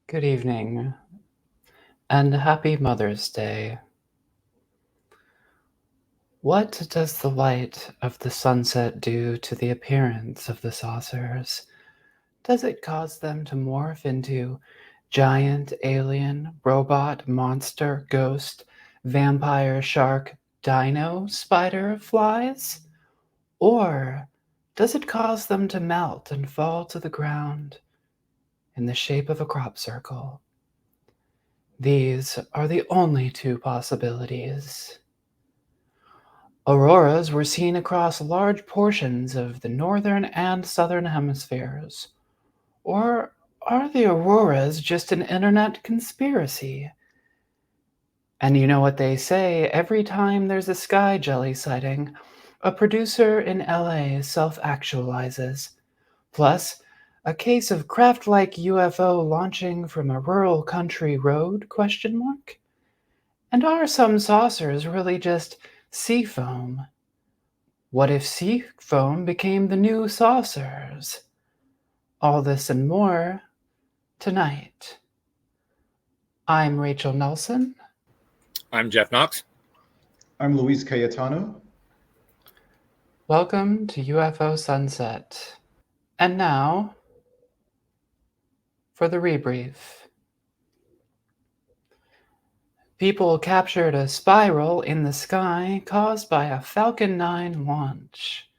Good evening, and happy Mother's Day. What does the light of the sunset do to the appearance of the saucers? Does it cause them to morph into giant, alien, robot, monster, ghost, vampire, shark, dino, spider, flies? Or does it cause them to melt and fall to the ground in the shape of a crop circle? These are the only two possibilities. Auroras were seen across large portions of the northern and southern hemispheres. Or are the auroras just an internet conspiracy? And you know what they say, every time there's a sky jelly sighting, a producer in LA self-actualizes. Plus, a case of craft-like UFO launching from a rural country road? And are some saucers really just sea foam? What if sea foam became the new saucers? All this and more tonight. I'm Rachel Nelson. I'm Jeff Knox. I'm Luis Cayetano. Welcome to UFO Sunset. And now, for the rebrief. People captured a spiral in the sky caused by a Falcon 9 launch.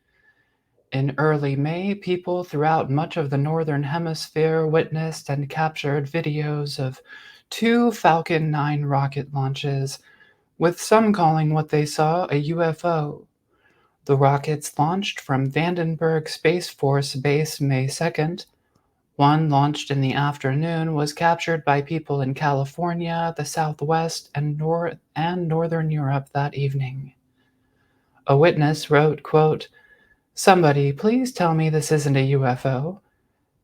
In early May, people throughout much of the Northern Hemisphere witnessed and captured videos of two Falcon 9 rocket launches, with some calling what they saw a UFO. The rockets launched from Vandenberg Space Force Base May 2nd. One launched in the afternoon was captured by people in California, the Southwest, and Northern Europe that evening. A witness wrote, quote, "Somebody, please tell me this isn't a UFO.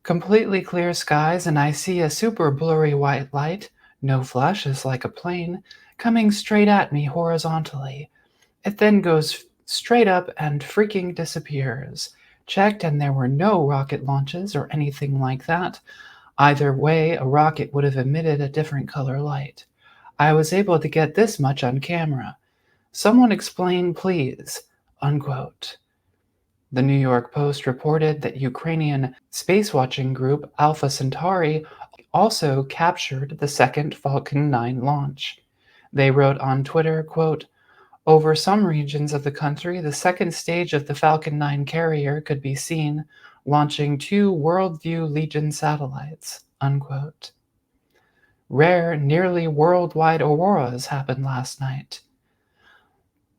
Completely clear skies and I see a super blurry white light, no flashes like a plane, coming straight at me horizontally. It then goes straight up and freaking disappears. Checked and there were no rocket launches or anything like that. Either way, a rocket would have emitted a different color light. I was able to get this much on camera. Someone explain, please," unquote. The New York Post reported that Ukrainian space-watching group Alpha Centauri also captured the second Falcon 9 launch. They wrote on Twitter, quote, "Over some regions of the country, the second stage of the Falcon 9 carrier could be seen, launching two Worldview Legion satellites," unquote. Rare, nearly worldwide auroras happened last night.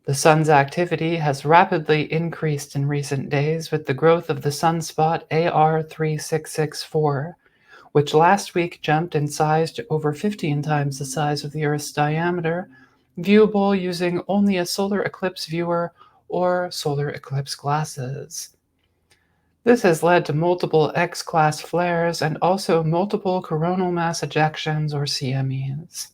The sun's activity has rapidly increased in recent days with the growth of the sunspot AR3664, which last week jumped in size to over 15 times the size of the Earth's diameter, viewable using only a solar eclipse viewer or solar eclipse glasses. This has led to multiple X-class flares and also multiple coronal mass ejections or CMEs.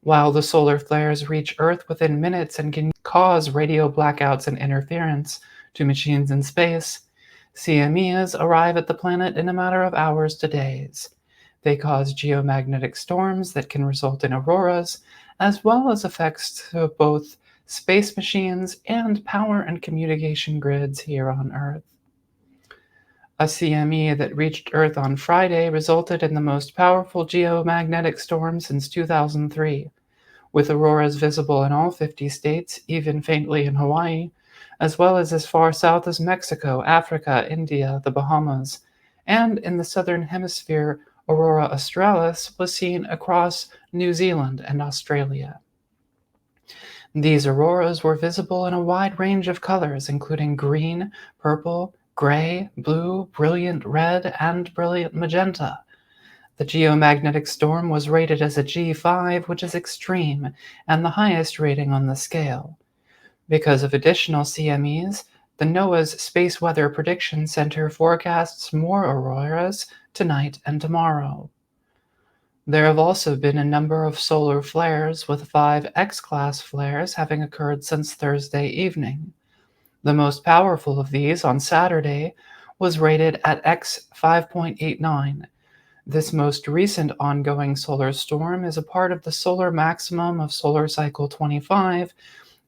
While the solar flares reach Earth within minutes and can cause radio blackouts and interference to machines in space, CMEs arrive at the planet in a matter of hours to days. They cause geomagnetic storms that can result in auroras, as well as effects to both space machines and power and communication grids here on Earth. A CME that reached Earth on Friday resulted in the most powerful geomagnetic storm since 2003, with auroras visible in all 50 states, even faintly in Hawaii, as well as far south as Mexico, Africa, India, the Bahamas, and in the southern hemisphere, aurora australis was seen across New Zealand and Australia. These auroras were visible in a wide range of colors, including green, purple, gray, blue, brilliant red, and brilliant magenta. The geomagnetic storm was rated as a G5, which is extreme and the highest rating on the scale. Because of additional CMEs, the NOAA's Space Weather Prediction Center forecasts more auroras tonight and tomorrow. There have also been a number of solar flares, with 5 X-class flares having occurred since Thursday evening. The most powerful of these on Saturday was rated at X 5.89, This most recent ongoing solar storm is a part of the solar maximum of solar cycle 25,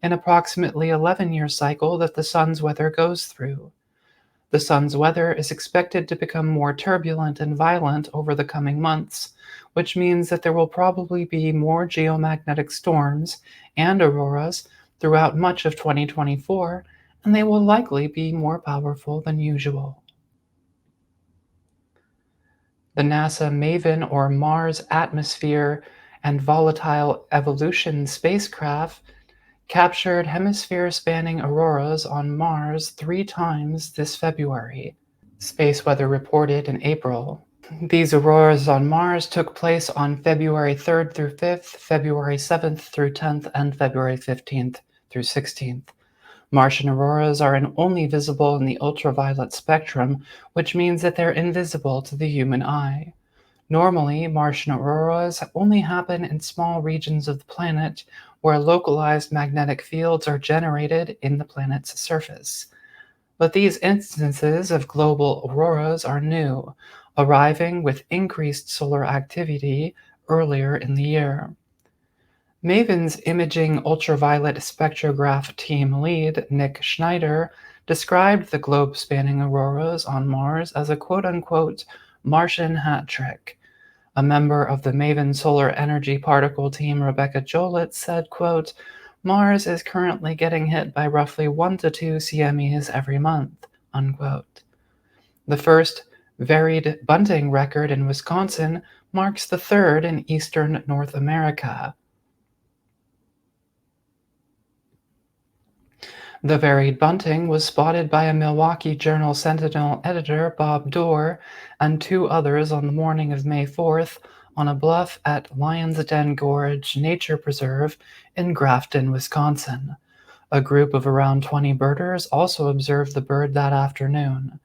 an approximately 11-year cycle that the sun's weather goes through. The sun's weather is expected to become more turbulent and violent over the coming months, which means that there will probably be more geomagnetic storms and auroras throughout much of 2024, and they will likely be more powerful than usual. The NASA MAVEN, or Mars Atmosphere and Volatile Evolution spacecraft, captured hemisphere-spanning auroras on Mars 3 times this February, Space Weather reported in April. These auroras on Mars took place on February 3rd through 5th, February 7th through 10th, and February 15th through 16th. Martian auroras are only visible in the ultraviolet spectrum, which means that they're invisible to the human eye. Normally, Martian auroras only happen in small regions of the planet where localized magnetic fields are generated in the planet's surface. But these instances of global auroras are new, arriving with increased solar activity earlier in the year. MAVEN's imaging ultraviolet spectrograph team lead, Nick Schneider, described the globe-spanning auroras on Mars as a quote-unquote Martian hat trick. A member of the MAVEN Solar Energy Particle team, Rebecca Jolett, said, quote, "Mars is currently getting hit by roughly 1 to 2 CMEs every month," unquote. The first varied bunting record in Wisconsin marks the third in eastern North America. The varied bunting was spotted by a Milwaukee Journal-Sentinel editor, Bob Dorr, and 2 others on the morning of May 4th on a bluff at Lion's Den Gorge Nature Preserve in Grafton, Wisconsin. A group of around 20 birders also observed the bird that afternoon.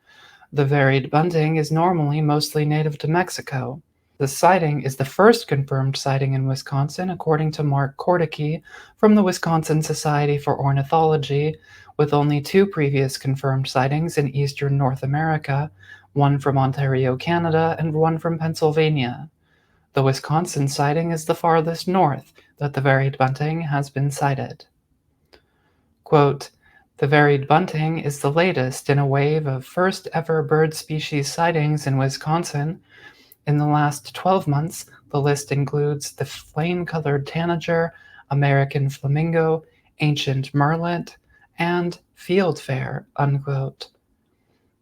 The varied bunting is normally mostly native to Mexico. The sighting is the first confirmed sighting in Wisconsin, according to Mark Korticke from the Wisconsin Society for Ornithology, with only 2 previous confirmed sightings in eastern North America, one from Ontario, Canada, and one from Pennsylvania. The Wisconsin sighting is the farthest north that the varied bunting has been sighted. Quote, "The varied bunting is the latest in a wave of first-ever bird species sightings in Wisconsin. In the last 12 months, the list includes the flame-colored tanager, American flamingo, ancient merlet, and fieldfare," unquote.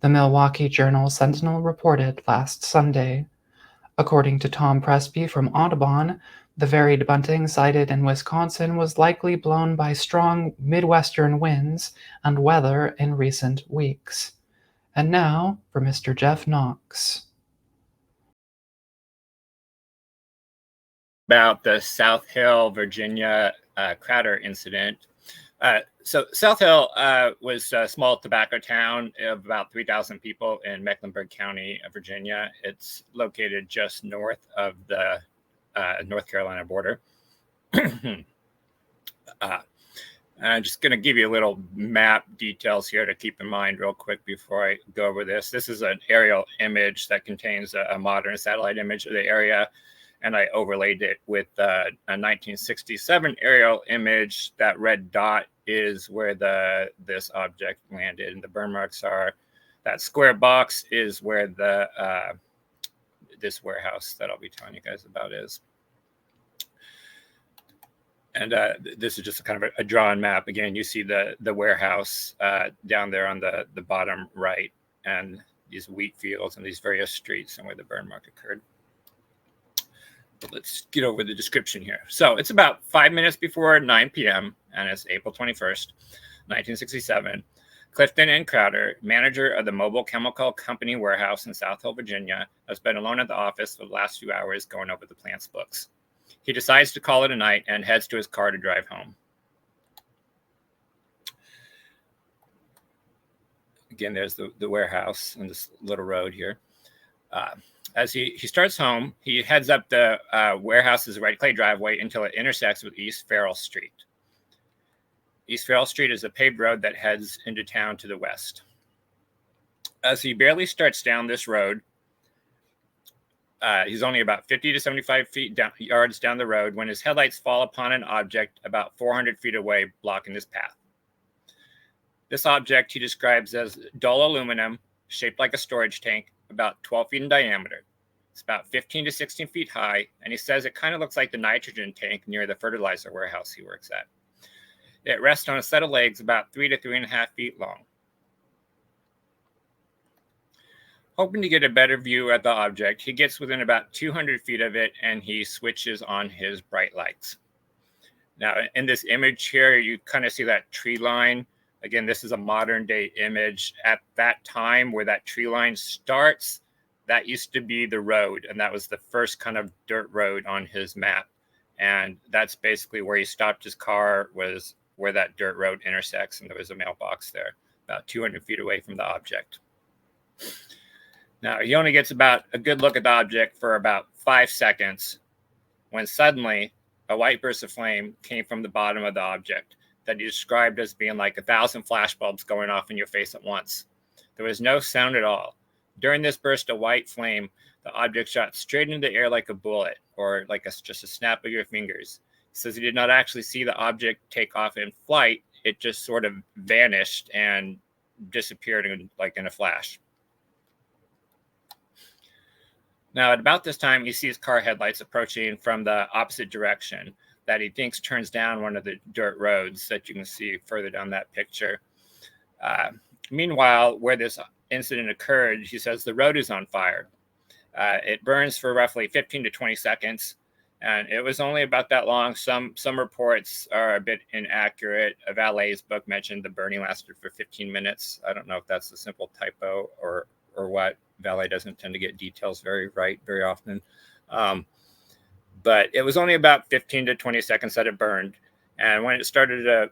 The Milwaukee Journal-Sentinel reported last Sunday. According to Tom Presby from Audubon, the varied bunting sighted in Wisconsin was likely blown by strong Midwestern winds and weather in recent weeks. And now for Mr. Jeff Knox. About the South Hill, Virginia crater incident. So South Hill was a small tobacco town of about 3,000 people in Mecklenburg County, Virginia. It's located just north of the North Carolina border. I'm just going to give you a little map details here to keep in mind real quick before I go over this. This is an aerial image that contains a modern satellite image of the area, and I overlaid it with a 1967 aerial image. That red dot is where this object landed, and the burn marks are. That square box is where this warehouse that I'll be telling you guys about is. And this is just kind of a drawn map. Again, you see the warehouse down there on the bottom right, and these wheat fields and these various streets and where the burn mark occurred. But let's get over the description here. So it's about 5 minutes before 9 p.m., and it's April 21st, 1967. Clifton N. Crowder, manager of the Mobile Chemical Company warehouse in South Hill, Virginia, has been alone at the office for the last few hours going over the plant's books. He decides to call it a night and heads to his car to drive home. Again, there's the warehouse and this little road here. As he starts home, he heads up the warehouse's red clay driveway until it intersects with East Farrell Street. East Farrell Street is a paved road that heads into town to the west. As he barely starts down this road, He's only about 50 to 75 yards down the road when his headlights fall upon an object about 400 feet away, blocking his path. This object he describes as dull aluminum, shaped like a storage tank, about 12 feet in diameter. It's about 15 to 16 feet high, and he says it kind of looks like the nitrogen tank near the fertilizer warehouse he works at. It rests on a set of legs about 3 to 3.5 feet long. Hoping to get a better view at the object, he gets within about 200 feet of it and he switches on his bright lights. Now, in this image here, you kind of see that tree line. Again, this is a modern day image. At that time where that tree line starts, that used to be the road, and that was the first kind of dirt road on his map. And that's basically where he stopped his car, was where that dirt road intersects, and there was a mailbox there, about 200 feet away from the object. Now, he only gets about a good look at the object for about 5 seconds when suddenly a white burst of flame came from the bottom of the object that he described as being like 1,000 flashbulbs going off in your face at once. There was no sound at all. During this burst of white flame, the object shot straight into the air like a bullet, or like just a snap of your fingers. He says he did not actually see the object take off in flight. It just sort of vanished and disappeared in a flash. Now, at about this time, he sees car headlights approaching from the opposite direction that he thinks turns down one of the dirt roads that you can see further down that picture. Meanwhile, where this incident occurred, he says the road is on fire. It burns for roughly 15 to 20 seconds, and it was only about that long. Some reports are a bit inaccurate. A valet's book mentioned the burning lasted for 15 minutes. I don't know if that's a simple typo or what. Valet doesn't tend to get details very often. But it was only about 15 to 20 seconds that it burned. And when it started to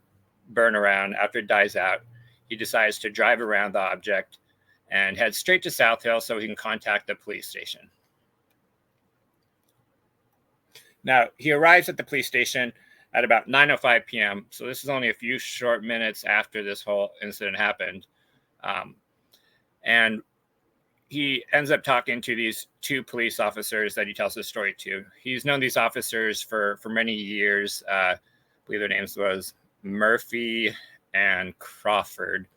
burn around, after it dies out, he decides to drive around the object and head straight to South Hill so he can contact the police station. Now, he arrives at the police station at about 9:05 p.m. So this is only a few short minutes after this whole incident happened. And he ends up talking to these two police officers that he tells his story to. He's known these officers for many years. I believe their names was Murphy and Crawford.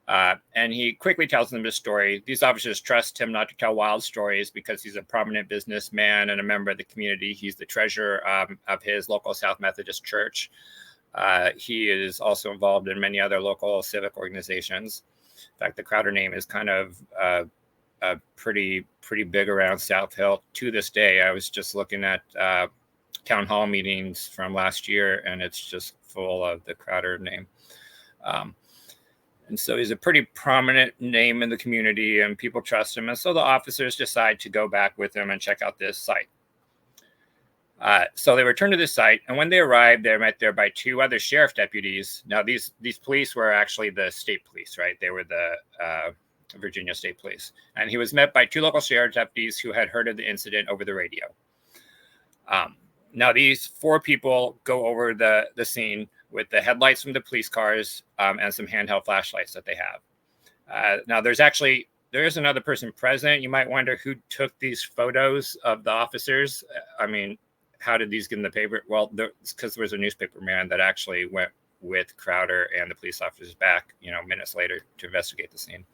And he quickly tells them his story. These officers trust him not to tell wild stories because he's a prominent businessman and a member of the community. He's the treasurer of his local South Methodist Church. He is also involved in many other local civic organizations. In fact, the Crowder name is kind of pretty big around South Hill to this day. I was just looking at town hall meetings from last year, and it's just full of the Crowder name. And so he's a pretty prominent name in the community, and people trust him. And so the officers decide to go back with him and check out this site. So they return to this site, and when they arrived, they're met there by two other sheriff deputies. Now, these police were actually the state police, right? They were the Virginia State Police. And he was met by two local sheriff deputies who had heard of the incident over the radio. Now, these four people go over the scene with the headlights from the police cars and some handheld flashlights that they have. Now, there is another person present. You might wonder who took these photos of the officers. I mean, how did these get in the paper? Well, it's because there was a newspaper man that actually went with Crowder and the police officers back, minutes later to investigate the scene.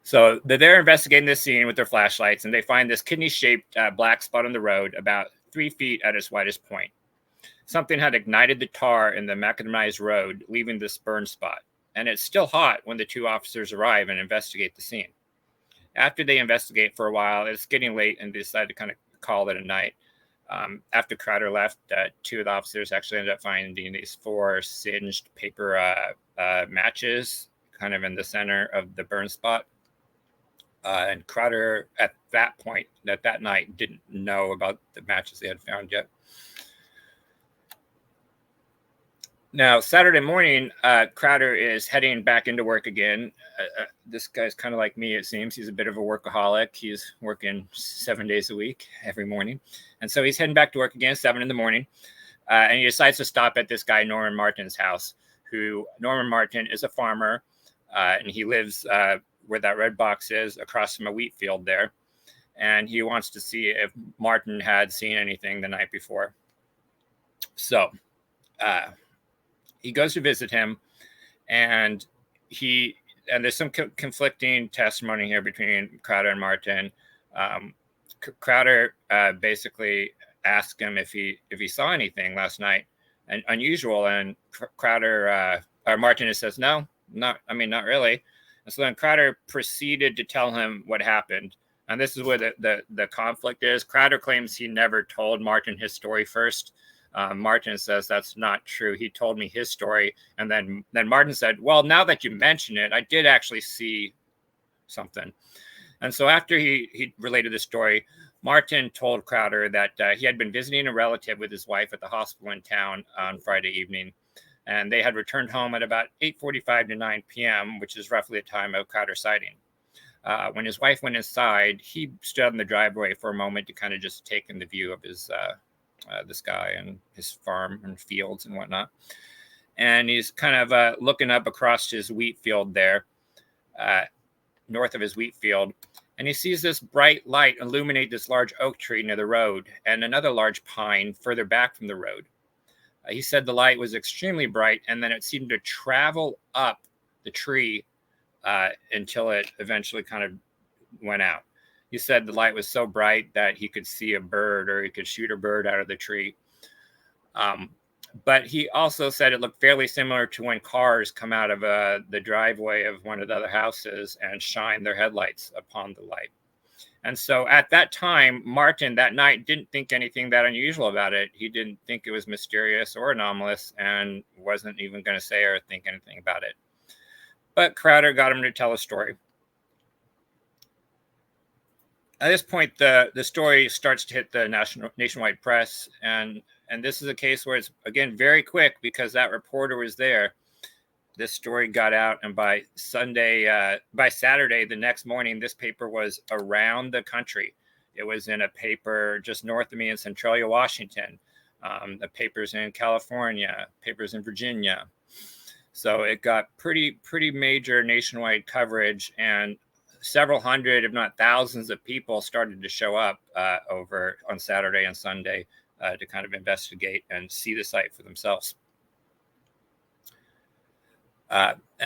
So they're there investigating this scene with their flashlights, and they find this kidney-shaped black spot on the road about 3 feet at its widest point. Something had ignited the tar in the macadamized road, leaving this burn spot. And it's still hot when the two officers arrive and investigate the scene. After they investigate for a while, it's getting late, and they decide to kind of call it a night. After Crowder left, two of the officers actually ended up finding these 4 singed paper matches kind of in the center of the burn spot. And Crowder, at that point, that night, didn't know about the matches they had found yet. Now, Saturday morning, Crowder is heading back into work again. This guy's kind of like me, it seems. He's a bit of a workaholic. He's working 7 days a week, every morning. And so he's heading back to work again, 7 in the morning. And he decides to stop at this guy, Norman Martin's house, Norman Martin is a farmer. And he lives where that red box is, across from a wheat field there. and he wants to see if Martin had seen anything the night before. So he goes to visit him, and there's some conflicting testimony here between Crowder and Martin. Crowder basically asked him if he saw anything last night and unusual, and Crowder or Martin says no, not really. And so then Crowder proceeded to tell him what happened, and this is where the conflict is. Crowder claims he never told Martin his story first. Martin says that's not true. He told me his story, and then Martin said, well, now that you mention it, I did actually see something. And so after he related the story, Martin told Crowder that he had been visiting a relative with his wife at the hospital in town on Friday evening, and they had returned home at about 8:45 to 9 p.m., which is roughly the time of Crowder's sighting. When his wife went inside, he stood in the driveway for a moment to kind of just take in the view of his the sky and his farm and fields and whatnot. And he's kind of looking up across his wheat field there, north of his wheat field. And he sees this bright light illuminate this large oak tree near the road and another large pine further back from the road. He said the light was extremely bright, and then it seemed to travel up the tree until it eventually kind of went out. He said the light was so bright that he could see a bird, or he could shoot a bird out of the tree. But he also said it looked fairly similar to when cars come out of the driveway of one of the other houses and shine their headlights upon the light. And so at that time, Martin that night didn't think anything that unusual about it. He didn't think it was mysterious or anomalous, and wasn't even going to say or think anything about it. But Crowder got him to tell a story. At this point, the story starts to hit the nationwide press, and this is a case where it's, again, very quick because that reporter was there. This story got out, and by Saturday, the next morning, this paper was around the country. It was in a paper just north of me in Centralia, Washington. The papers in California, papers in Virginia. So it got pretty major nationwide coverage, and several hundred, if not thousands, of people started to show up over on Saturday and Sunday to kind of investigate and see the site for themselves.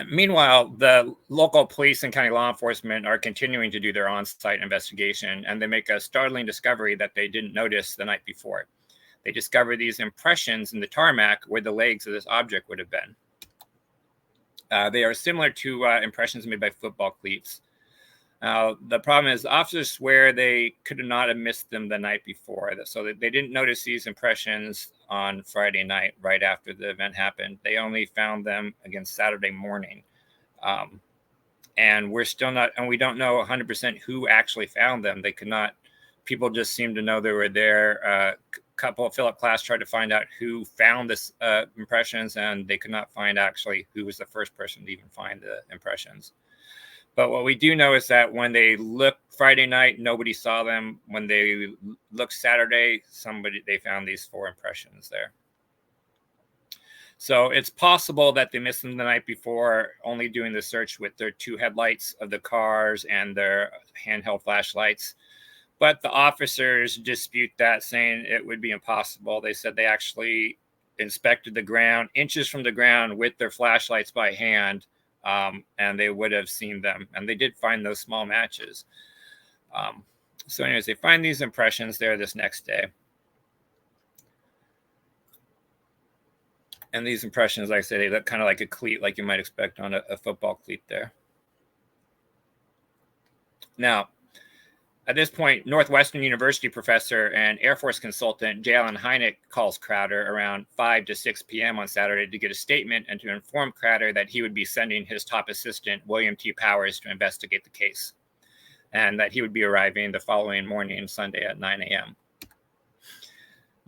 Meanwhile, the local police and county law enforcement are continuing to do their on-site investigation, and they make a startling discovery that they didn't notice the night before. They discover these impressions in the tarmac where the legs of this object would have been. They are similar to impressions made by football cleats. The problem is officers swear they could not have missed them the night before, so they didn't notice these impressions on Friday night right after the event happened. They only found them again Saturday morning. And we're still not, and we don't know 100% who actually found them. They could not, people just seem to know they were there. Philip Klass tried to find out who found this impressions, and they could not find actually who was the first person to even find the impressions. But what we do know is that when they looked Friday night, nobody saw them. When they looked Saturday, they found these 4 impressions there. So it's possible that they missed them the night before, only doing the search with their 2 headlights of the cars and their handheld flashlights. But the officers dispute that, saying it would be impossible. They said they actually inspected the ground, inches from the ground, with their flashlights by hand. And they would have seen them, and they did find those small matches. So anyways, they find these impressions there this next day. And these impressions, like I said, they look kind of like a cleat, like you might expect on a football cleat there. Now, at this point, Northwestern University professor and Air Force consultant Jalen Hynek calls Crowder around 5 to 6 p.m. on Saturday to get a statement and to inform Crowder that he would be sending his top assistant, William T. Powers, to investigate the case, and that he would be arriving the following morning, Sunday at 9 a.m.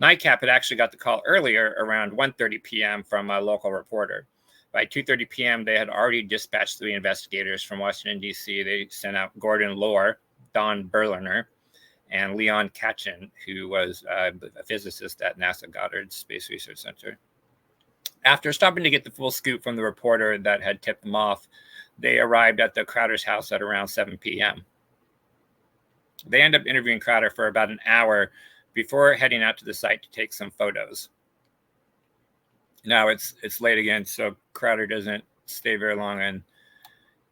NICAP had actually got the call earlier, around 1:30 p.m. from a local reporter. By 2:30 p.m., they had already dispatched 3 investigators from Washington, D.C. They sent out Gordon Lohr, Don Berliner, and Leon Katchen, who was a physicist at NASA Goddard Space Research Center. After stopping to get the full scoop from the reporter that had tipped them off, they arrived at the Crowder's house at around 7 p.m. They end up interviewing Crowder for about an hour before heading out to the site to take some photos. Now it's late again, so Crowder doesn't stay very long, and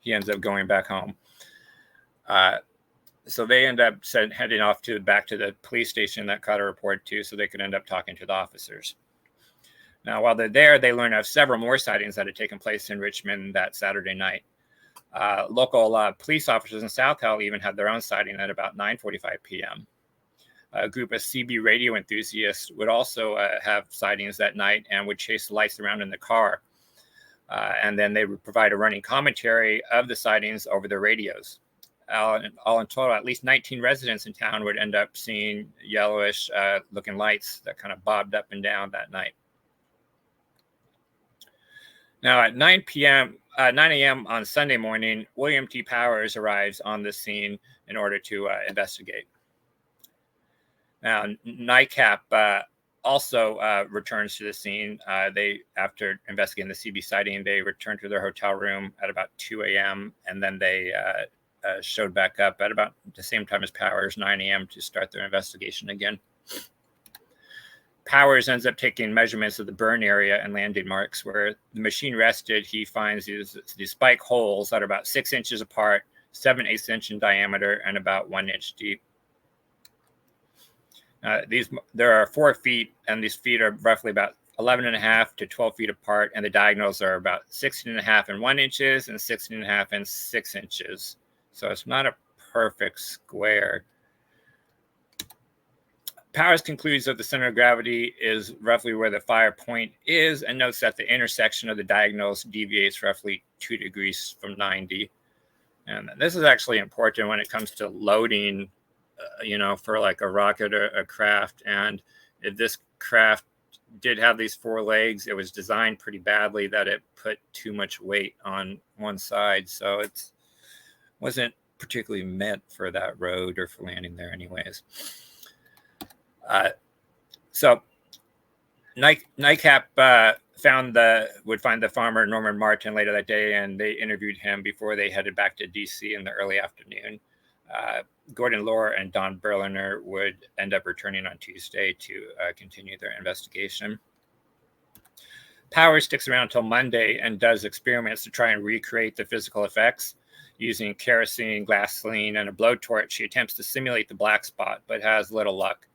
he ends up going back home. So they end up heading off back to the police station that Crowder reported to, so they could end up talking to the officers. Now, while they're there, they learn of several more sightings that had taken place in Richmond that Saturday night. Local police officers in South Hell even had their own sighting at about 9:45 p.m. A group of CB radio enthusiasts would also have sightings that night and would chase the lights around in the car. And then they would provide a running commentary of the sightings over their radios. All in total, at least 19 residents in town would end up seeing yellowish looking lights that kind of bobbed up and down that night. Now at 9 a.m. on Sunday morning, William T. Powers arrives on the scene in order to investigate. Now, NICAP also returns to the scene. After investigating the CB sighting, they returned to their hotel room at about 2 a.m. and then they showed back up at about the same time as Powers, 9 a.m. to start their investigation again. Powers ends up taking measurements of the burn area and landing marks. Where the machine rested, he finds these spike holes that are about 6 inches apart, 7/8 inch in diameter, and about 1 inch deep. There are 4 feet, and these feet are roughly about 11.5 to 12 feet apart, and the diagonals are about 16.5 and 1 inches and 16.5 and 6 inches. So it's not a perfect square. Powers concludes that the center of gravity is roughly where the fire point is, and notes that the intersection of the diagonals deviates roughly 2 degrees from 90. And this is actually important when it comes to loading, for like a rocket or a craft. And if this craft did have these 4 legs, it was designed pretty badly that it put too much weight on one side. So it wasn't particularly meant for that road or for landing there anyways. So NICAP would find the farmer Norman Martin later that day, and they interviewed him before they headed back to DC in the early afternoon. Gordon Lohr and Don Berliner would end up returning on Tuesday to continue their investigation. Powers sticks around until Monday and does experiments to try and recreate the physical effects. Using kerosene, gasoline, and a blowtorch, she attempts to simulate the black spot, but has little luck.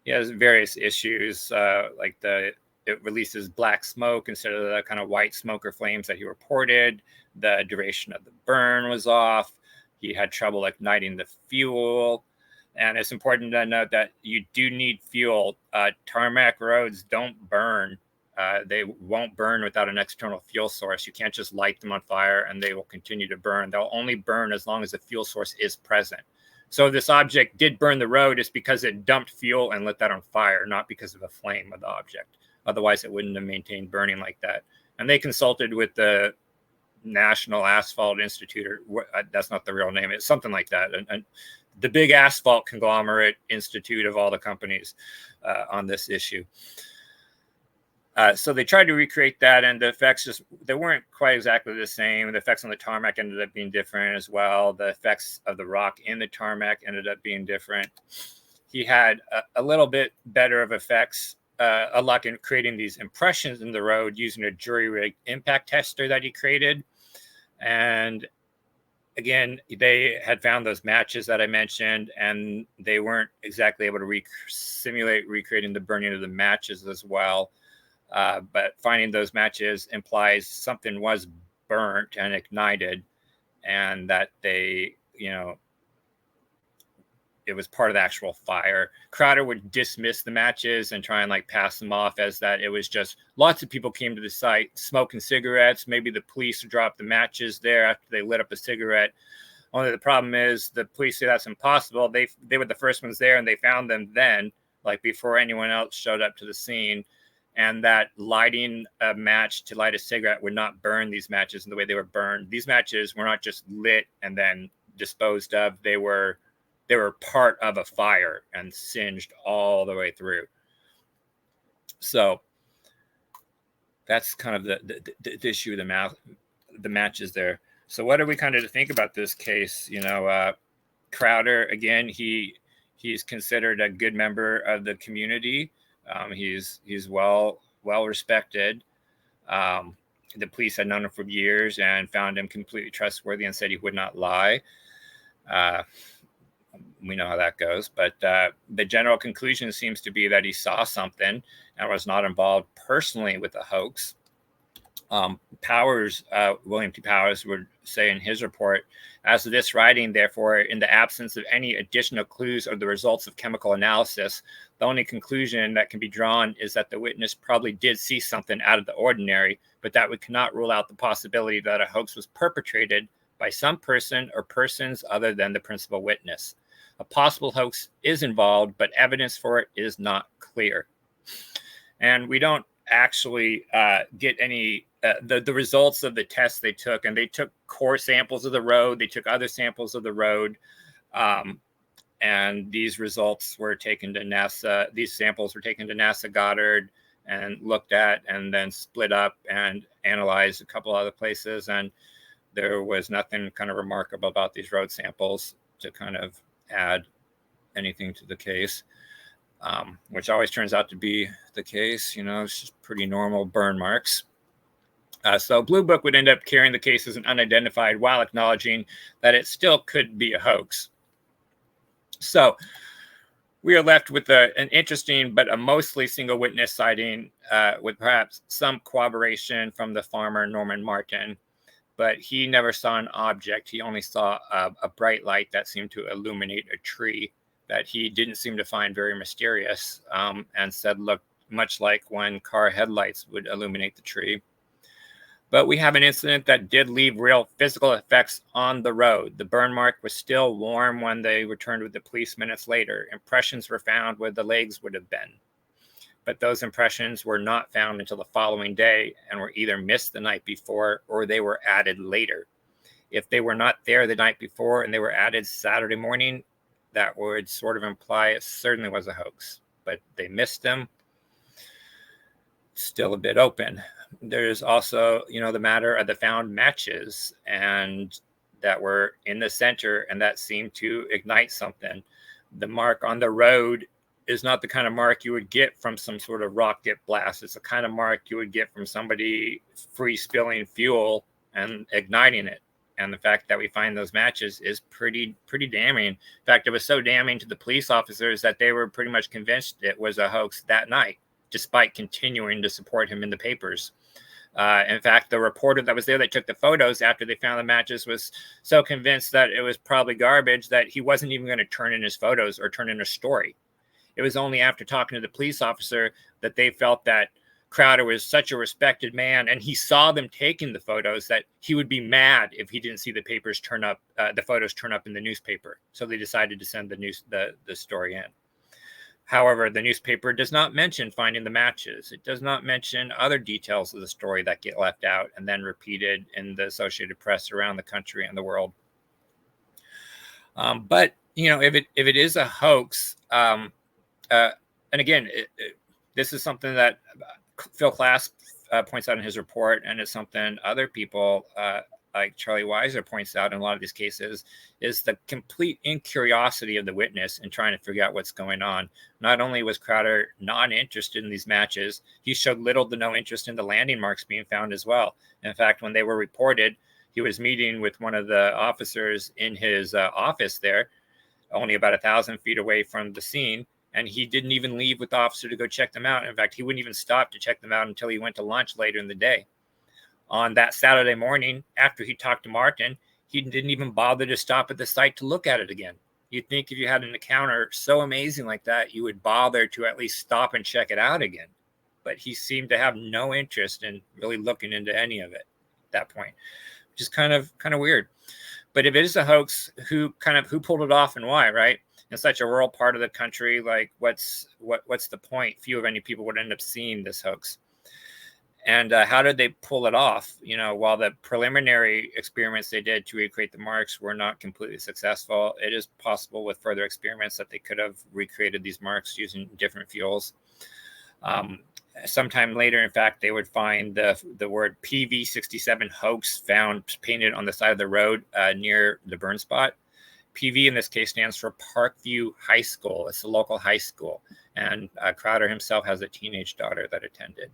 He has various issues, like it releases black smoke instead of the kind of white smoke or flames that he reported. The duration of the burn was off. He had trouble igniting the fuel. And it's important to note that you do need fuel. Tarmac roads don't burn. They won't burn without an external fuel source. You can't just light them on fire and they will continue to burn. They'll only burn as long as the fuel source is present. So this object did burn the road is because it dumped fuel and lit that on fire, not because of the flame of the object. Otherwise, it wouldn't have maintained burning like that. And they consulted with the National Asphalt Institute, or that's not the real name. It's something like that. And the big asphalt conglomerate institute of all the companies on this issue. So they tried to recreate that, and the effects they weren't quite exactly the same. The effects on the tarmac ended up being different as well. The effects of the rock in the tarmac ended up being different. He had a little bit better of effects, a luck in creating these impressions in the road using a jury-rigged impact tester that he created. And again, they had found those matches that I mentioned, and they weren't exactly able to simulate recreating the burning of the matches as well. But finding those matches implies something was burnt and ignited, and that it was part of the actual fire. Crowder would dismiss the matches and try and pass them off as that it was just lots of people came to the site smoking cigarettes. Maybe the police dropped the matches there after they lit up a cigarette. Only the problem is the police say that's impossible. They were the first ones there, and they found them then, before anyone else showed up to the scene. And that lighting a match to light a cigarette would not burn these matches in the way they were burned. These matches were not just lit and then disposed of. They were part of a fire and singed all the way through. So that's kind of the issue of the matches there. So what are we kind of to think about this case? Crowder, again, he's considered a good member of the community. He's well respected. The police had known him for years and found him completely trustworthy and said he would not lie. We know how that goes, but the general conclusion seems to be that he saw something and was not involved personally with the hoax. William T. Powers would say in his report, as of this writing, therefore, in the absence of any additional clues or the results of chemical analysis, the only conclusion that can be drawn is that the witness probably did see something out of the ordinary, but that we cannot rule out the possibility that a hoax was perpetrated by some person or persons other than the principal witness. A possible hoax is involved, but evidence for it is not clear. And we don't actually get any the results of the tests they took, and they took core samples of the road, they took other samples of the road, and these results were taken to NASA. These samples were taken to NASA Goddard and looked at, and then split up and analyzed a couple other places, and there was nothing kind of remarkable about these road samples to kind of add anything to the case. Which always turns out to be the case. It's just pretty normal burn marks. So Blue Book would end up carrying the case as an unidentified while acknowledging that it still could be a hoax. So we are left with an interesting but a mostly single witness sighting with perhaps some corroboration from the farmer Norman Martin, but he never saw an object. He only saw a bright light that seemed to illuminate a tree that he didn't seem to find very mysterious, and said looked much like when car headlights would illuminate the tree. But we have an incident that did leave real physical effects on the road. The burn mark was still warm when they returned with the police minutes later. Impressions were found where the legs would have been. But those impressions were not found until the following day and were either missed the night before or they were added later. If they were not there the night before and they were added Saturday morning, that would sort of imply it certainly was a hoax. But they missed them. Still a bit open. There's also, the matter of the found matches and that were in the center and that seemed to ignite something. The mark on the road is not the kind of mark you would get from some sort of rocket blast. It's the kind of mark you would get from somebody free spilling fuel and igniting it. And the fact that we find those matches is pretty damning. In fact, it was so damning to the police officers that they were pretty much convinced it was a hoax that night, despite continuing to support him in the papers. In fact, the reporter that was there that took the photos after they found the matches was so convinced that it was probably garbage that he wasn't even going to turn in his photos or turn in a story. It was only after talking to the police officer that they felt that Crowder was such a respected man and he saw them taking the photos that he would be mad if he didn't see the photos turn up in the newspaper. So they decided to send the story in. However, the newspaper does not mention finding the matches. It does not mention other details of the story that get left out and then repeated in the Associated Press around the country and the world. But if it is a hoax, and again, this is something that Phil Klass points out in his report, and it's something other people like Charlie Weiser points out in a lot of these cases, is the complete incuriosity of the witness in trying to figure out what's going on. Not only was Crowder not interested in these matches, he showed little to no interest in the landing marks being found as well. In fact, when they were reported, he was meeting with one of the officers in his office there, only about 1,000 feet away from the scene, and he didn't even leave with the officer to go check them out. In fact, he wouldn't even stop to check them out until he went to lunch later in the day. On that Saturday morning, after he talked to Martin, he didn't even bother to stop at the site to look at it again. You'd think if you had an encounter so amazing like that, you would bother to at least stop and check it out again. But he seemed to have no interest in really looking into any of it at that point, which is kind of weird. But if it is a hoax, who pulled it off and why, right? In such a rural part of the country, like what's the point? Few of any people would end up seeing this hoax. And how did they pull it off? While the preliminary experiments they did to recreate the marks were not completely successful, it is possible with further experiments that they could have recreated these marks using different fuels. Sometime later, in fact, they would find the word PV67 hoax found painted on the side of the road near the burn spot. PV in this case stands for Parkview High School. It's a local high school, and Crowder himself has a teenage daughter that attended.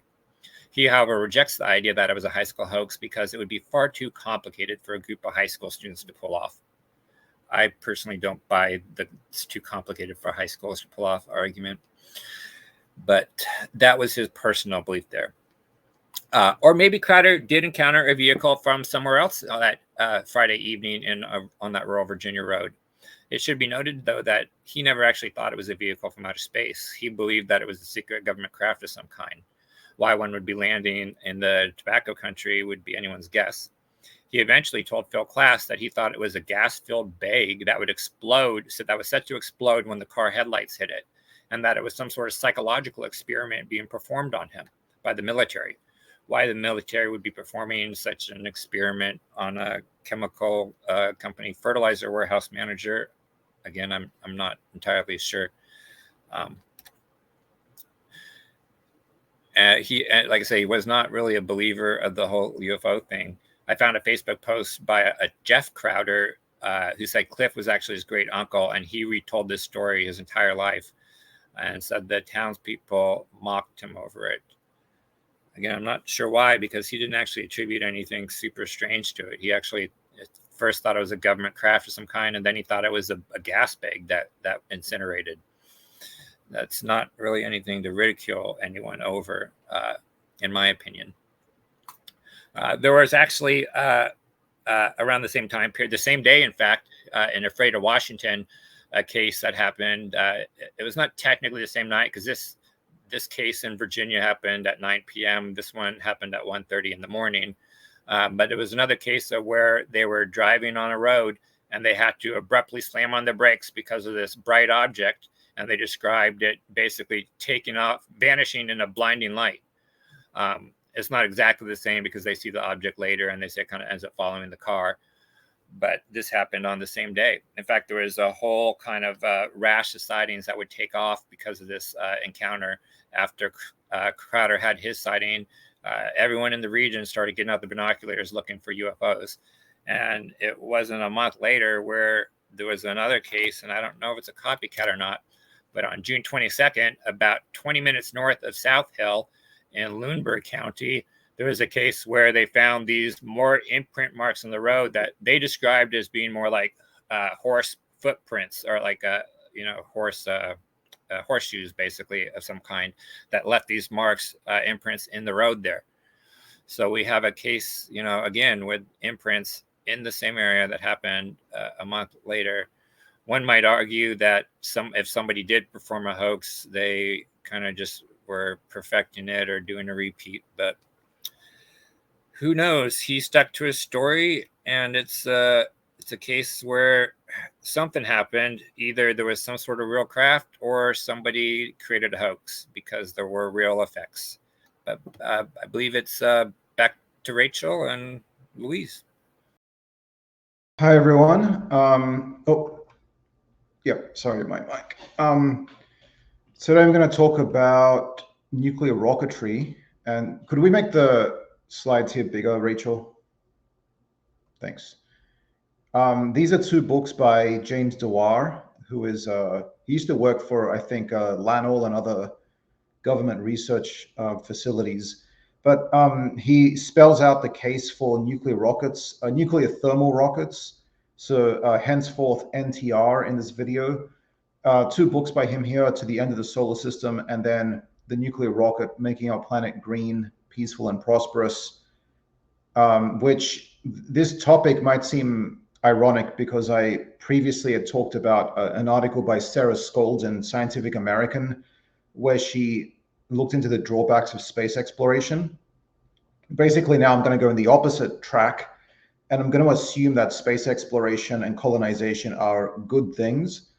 He, however, rejects the idea that it was a high school hoax because it would be far too complicated for a group of high school students to pull off. I personally don't buy the it's too complicated for high schools to pull off argument, but that was his personal belief there. Or maybe Crowder did encounter a vehicle from somewhere else on that Friday evening on that rural Virginia road. It should be noted, though, that he never actually thought it was a vehicle from outer space. He believed that it was a secret government craft of some kind. Why one would be landing in the tobacco country would be anyone's guess. He eventually told Phil Klass that he thought it was a gas-filled bag that would explode, so that was set to explode when the car headlights hit it, and that it was some sort of psychological experiment being performed on him by the military. Why the military would be performing such an experiment on a chemical company fertilizer warehouse manager, again, I'm not entirely sure. He, like I say, he was not really a believer of the whole UFO thing. I found a Facebook post by a Jeff Crowder who said Cliff was actually his great uncle, and he retold this story his entire life, and said the townspeople mocked him over it. Again, I'm not sure why, because he didn't actually attribute anything super strange to it. He actually first thought it was a government craft of some kind, and then he thought it was a gas bag that incinerated. That's not really anything to ridicule anyone over, in my opinion. There was actually, around the same time period, the same day, in fact, in Afraid of Washington, a case that happened. It was not technically the same night, because this case in Virginia happened at 9 p.m. This one happened at 1:30 in the morning. But it was another case of where they were driving on a road and they had to abruptly slam on the brakes because of this bright object. And they described it basically taking off, vanishing in a blinding light. It's not exactly the same because they see the object later and they say it kind of ends up following the car. But this happened on the same day. In fact, there was a whole kind of rash of sightings that would take off because of this encounter. After Crowder had his sighting, everyone in the region started getting out the binoculars looking for UFOs. And it wasn't a month later where there was another case, and I don't know if it's a copycat or not, but on June 22nd, about 20 minutes north of South Hill in Lunenburg County, there was a case where they found these more imprint marks on the road that they described as being more like horse footprints, or like horseshoes, basically, of some kind, that left these marks, imprints in the road there. So we have a case, again, with imprints in the same area that happened a month later. One might argue that if somebody did perform a hoax, they kind of just were perfecting it or doing a repeat, but who knows? He stuck to his story, and it's a case where something happened. Either there was some sort of real craft or somebody created a hoax, because there were real effects. But I believe it's back to Rachel and Louise. Hi, everyone. Sorry, my mic. Today I'm going to talk about nuclear rocketry. And could we make the slides here bigger, Rachel? Thanks. These are two books by James Dewar, who is, he used to work for, I think, Lanol and other government research facilities. But he spells out the case for nuclear rockets, nuclear thermal rockets. So henceforth NTR in this video. Two books by him here, To the End of the Solar System, and then The Nuclear Rocket, Making Our Planet Green, Peaceful and Prosperous, which this topic might seem ironic because I previously had talked about an article by Sarah Scold in Scientific American, where she looked into the drawbacks of space exploration. Basically, now I'm going to go in the opposite track, and I'm going to assume that space exploration and colonization are good things,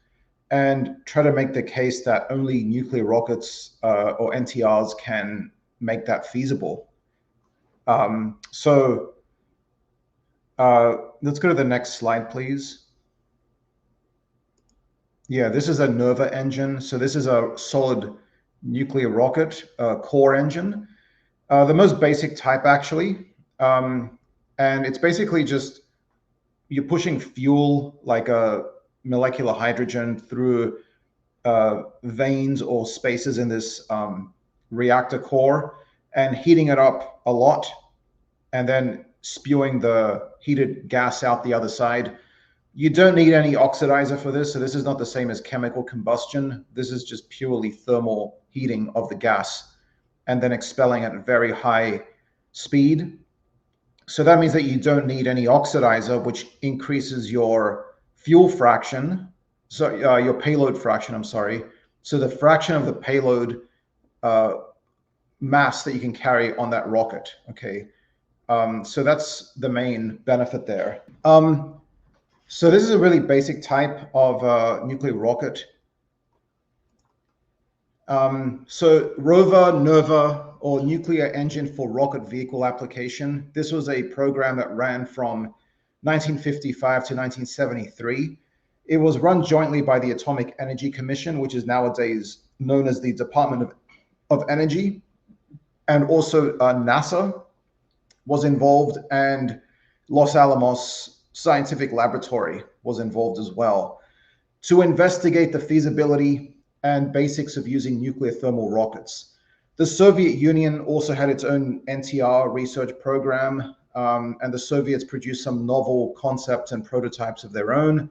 and try to make the case that only nuclear rockets or NTRs can make that feasible. Let's go to the next slide, please. Yeah, this is a Nova engine. So this is a solid nuclear rocket core engine, the most basic type, actually. And it's basically just, you're pushing fuel like a molecular hydrogen through veins or spaces in this reactor core and heating it up a lot and then spewing the heated gas out the other side. You don't need any oxidizer for this, so this is not the same as chemical combustion. This is just purely thermal heating of the gas and then expelling at a very high speed. So that means that you don't need any oxidizer, which increases your fuel fraction, so your payload fraction, I'm sorry. So the fraction of the payload mass that you can carry on that rocket, okay? So that's the main benefit there. So this is a really basic type of nuclear rocket. So rover, NOVA, or nuclear engine for rocket vehicle application. This was a program that ran from 1955 to 1973. It was run jointly by the Atomic Energy Commission, which is nowadays known as the Department of Energy, and also NASA was involved, and Los Alamos Scientific Laboratory was involved as well, to investigate the feasibility and basics of using nuclear thermal rockets. The Soviet Union also had its own NTR research program, and the Soviets produced some novel concepts and prototypes of their own.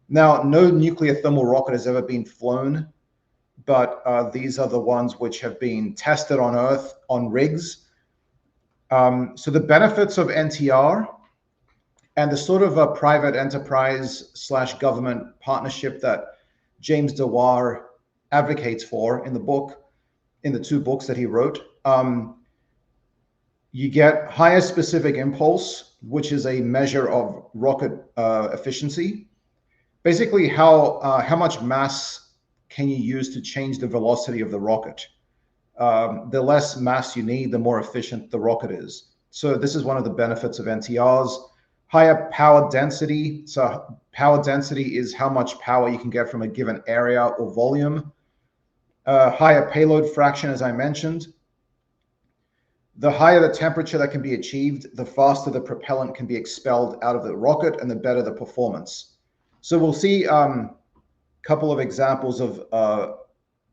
Now, no nuclear thermal rocket has ever been flown, but these are the ones which have been tested on Earth on rigs. So the benefits of NTR and the sort of a private enterprise / government partnership that James Dewar advocates for in the book, in the 2 books that he wrote, you get higher specific impulse, which is a measure of rocket efficiency. Basically, how much mass can you use to change the velocity of the rocket? The less mass you need, the more efficient the rocket is. So this is one of the benefits of NTRs. Higher power density. So power density is how much power you can get from a given area or volume. Higher payload fraction, as I mentioned. The higher the temperature that can be achieved, the faster the propellant can be expelled out of the rocket and the better the performance. So we'll see a couple of examples of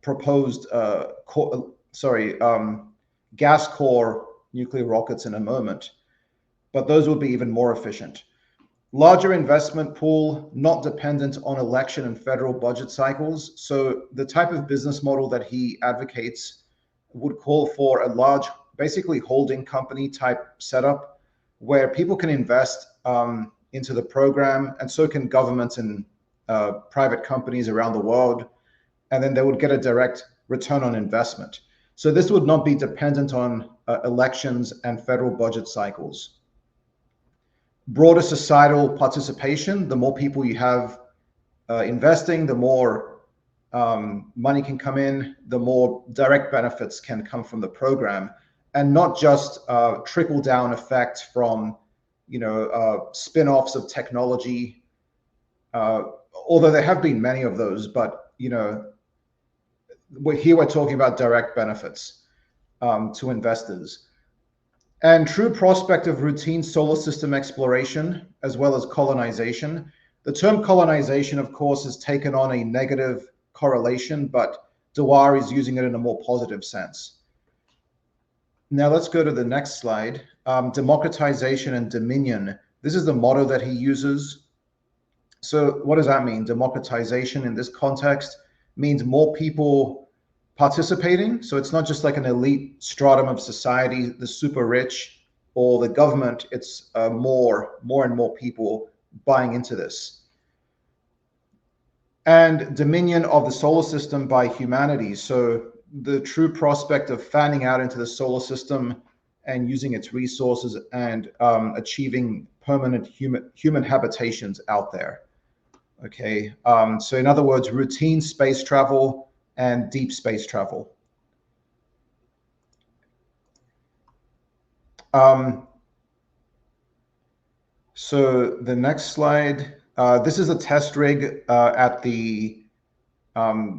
proposed gas core nuclear rockets in a moment, but those will be even more efficient. Larger investment pool, not dependent on election and federal budget cycles. So the type of business model that he advocates would call for a large, basically holding company type setup where people can invest into the program, and so can governments and private companies around the world, and then they would get a direct return on investment. So this would not be dependent on elections and federal budget cycles. Broader societal participation. The more people you have investing, the more money can come in, the more direct benefits can come from the program, and not just trickle down effect from spin-offs of technology, although there have been many of those, but we're talking about direct benefits to investors. And true prospect of routine solar system exploration, as well as colonization. The term colonization, of course, has taken on a negative correlation, but Dewar is using it in a more positive sense. Now let's go to the next slide. Democratization and dominion. This is the motto that he uses. So what does that mean? Democratization in this context means more people participating. So it's not just like an elite stratum of society, the super rich or the government. It's more and more people buying into this. And dominion of the solar system by humanity. So the true prospect of fanning out into the solar system and using its resources and achieving permanent human habitations out there. Okay, so in other words, routine space travel and deep space travel. So the next slide, this is a test rig at the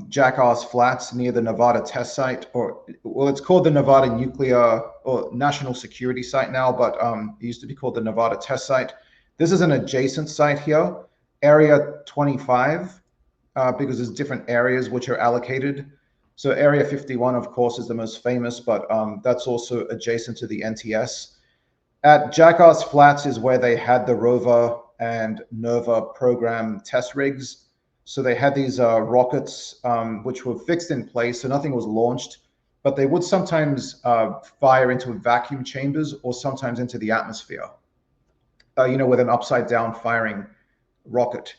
Jackass Flats near the Nevada test site, well, it's called the Nevada Nuclear or National Security Site now, but it used to be called the Nevada test site. This is an adjacent site here, Area 25, because there's different areas which are allocated. So Area 51, of course, is the most famous, but that's also adjacent to the NTS. At Jackass Flats is where they had the Rover and Nova program test rigs. So they had these rockets which were fixed in place, so nothing was launched, but they would sometimes fire into vacuum chambers or sometimes into the atmosphere, with an upside down firing rocket.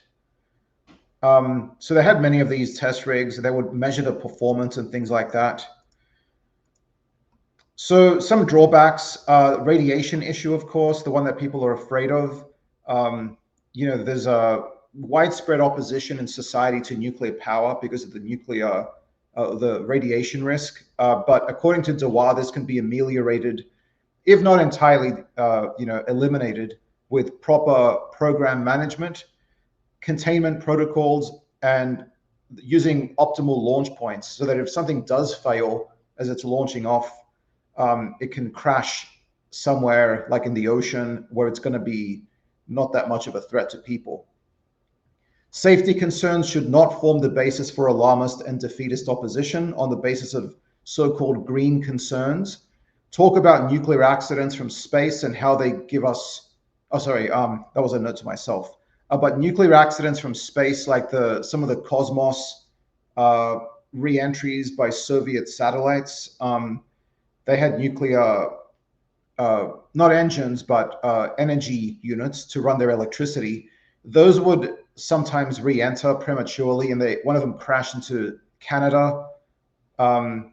So they had many of these test rigs. They would measure the performance and things like that. So some drawbacks, radiation issue, of course, the one that people are afraid of. There's a widespread opposition in society to nuclear power because of the radiation risk. But according to Dewar, this can be ameliorated, if not entirely, eliminated, with proper program management, containment protocols, and using optimal launch points, so that if something does fail as it's launching off, it can crash somewhere like in the ocean where it's going to be not that much of a threat to people. Safety concerns should not form the basis for alarmist and defeatist opposition on the basis of so-called green concerns. Talk about nuclear accidents from space and how they give us, that was a note to myself. But nuclear accidents from space, like some of the Cosmos re-entries by Soviet satellites, they had nuclear, not engines, but energy units to run their electricity. Those would sometimes re-enter prematurely, and one of them crashed into Canada, and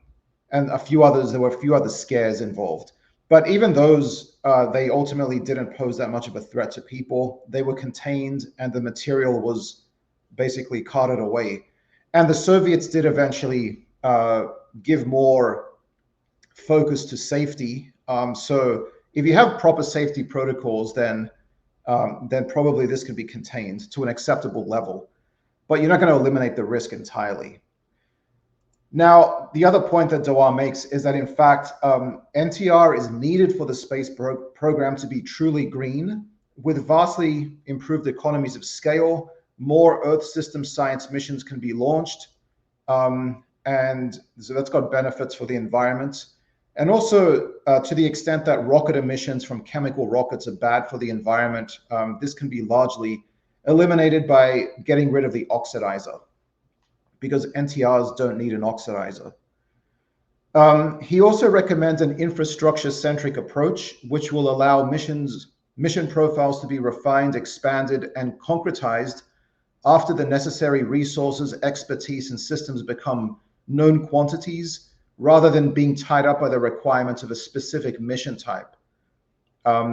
a few others. There were a few other scares involved. But even those, they ultimately didn't pose that much of a threat to people. They were contained, and the material was basically carted away. And the Soviets did eventually give more focus to safety. So if you have proper safety protocols, then probably this can be contained to an acceptable level. But you're not going to eliminate the risk entirely. Now, the other point that Dewar makes is that, in fact, NTR is needed for the space program to be truly green, with vastly improved economies of scale. More Earth system science missions can be launched, and so that's got benefits for the environment. And also, to the extent that rocket emissions from chemical rockets are bad for the environment, this can be largely eliminated by getting rid of the oxidizer, because NTRs don't need an oxidizer. He also recommends an infrastructure-centric approach, which will allow mission profiles to be refined, expanded, and concretized after the necessary resources, expertise, and systems become known quantities, rather than being tied up by the requirements of a specific mission type.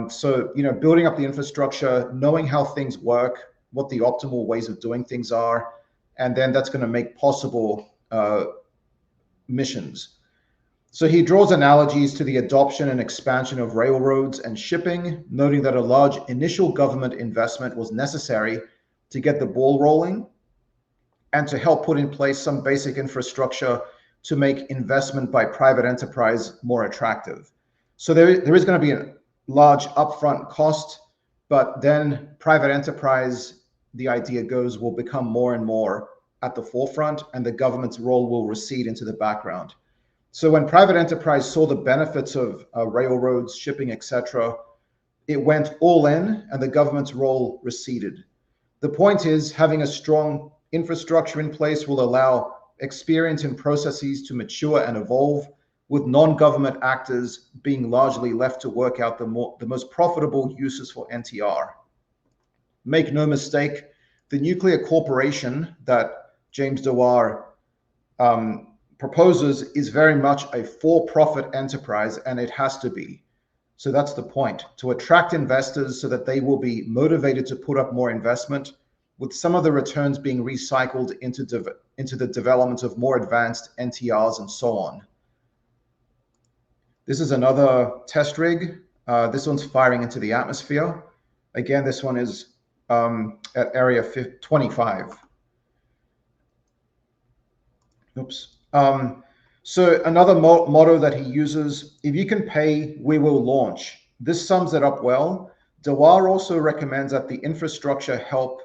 So, building up the infrastructure, knowing how things work, what the optimal ways of doing things are, and then that's going to make possible missions. So he draws analogies to the adoption and expansion of railroads and shipping, noting that a large initial government investment was necessary to get the ball rolling and to help put in place some basic infrastructure to make investment by private enterprise more attractive. So there is going to be a large upfront cost, but then private enterprise, the idea goes, will become more and more at the forefront, and the government's role will recede into the background. So when private enterprise saw the benefits of railroads, shipping, etc., it went all in, and the government's role receded. The point is, having a strong infrastructure in place will allow experience and processes to mature and evolve, with non-government actors being largely left to work out the most profitable uses for NTR. Make no mistake, the nuclear corporation that James Dewar proposes is very much a for-profit enterprise, and it has to be. So that's the point, to attract investors so that they will be motivated to put up more investment, with some of the returns being recycled into the development of more advanced NTRs and so on. This is another test rig. This one's firing into the atmosphere. Again, this one is at area 25. Oops. So another motto that he uses, if you can pay, we will launch. This sums it up well. Dewar also recommends that the infrastructure help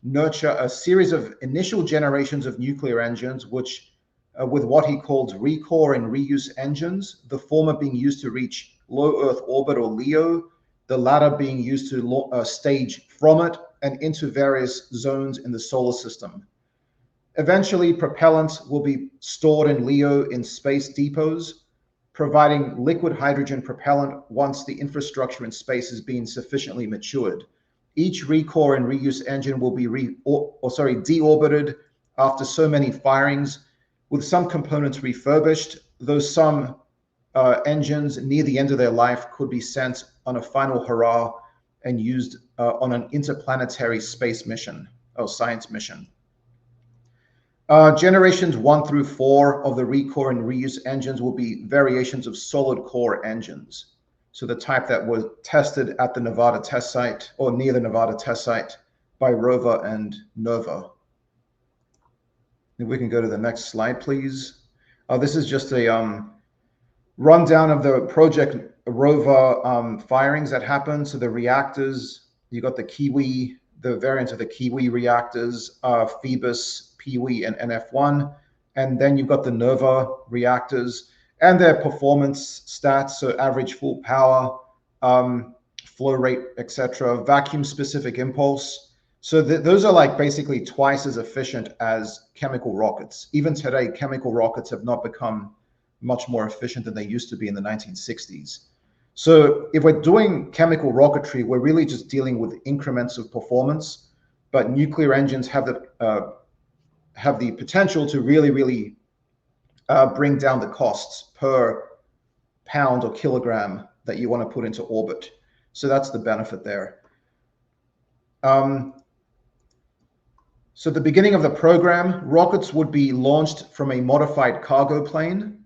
nurture a series of initial generations of nuclear engines, which with what he calls recore and reuse engines, the former being used to reach low Earth orbit or LEO, the latter being used to stage from it and into various zones in the solar system. Eventually, propellants will be stored in LEO in space depots, providing liquid hydrogen propellant once the infrastructure in space has been sufficiently matured. Each recore and reuse engine will be deorbited after so many firings, with some components refurbished, though some engines near the end of their life could be sent on a final hurrah and used on an interplanetary space mission or science mission. Generations 1 through 4 of the recore and reuse engines will be variations of solid core engines. So the type that was tested at the Nevada test site or near the Nevada test site by Rover and Nova. If we can go to the next slide, please. This is just a rundown of the Project Rover firings that happened. So the reactors, you got the Kiwi, the variant of the Kiwi reactors, Phoebus, Peewee, and NF1. And then you've got the Nova reactors and their performance stats, so average full power, flow rate, etc., vacuum specific impulse. So those are like basically twice as efficient as chemical rockets. Even today, chemical rockets have not become much more efficient than they used to be in the 1960s. So if we're doing chemical rocketry, we're really just dealing with increments of performance, but nuclear engines have the potential to really bring down the costs per pound or kilogram that you want to put into orbit. So that's the benefit there. So at the beginning of the program, rockets would be launched from a modified cargo plane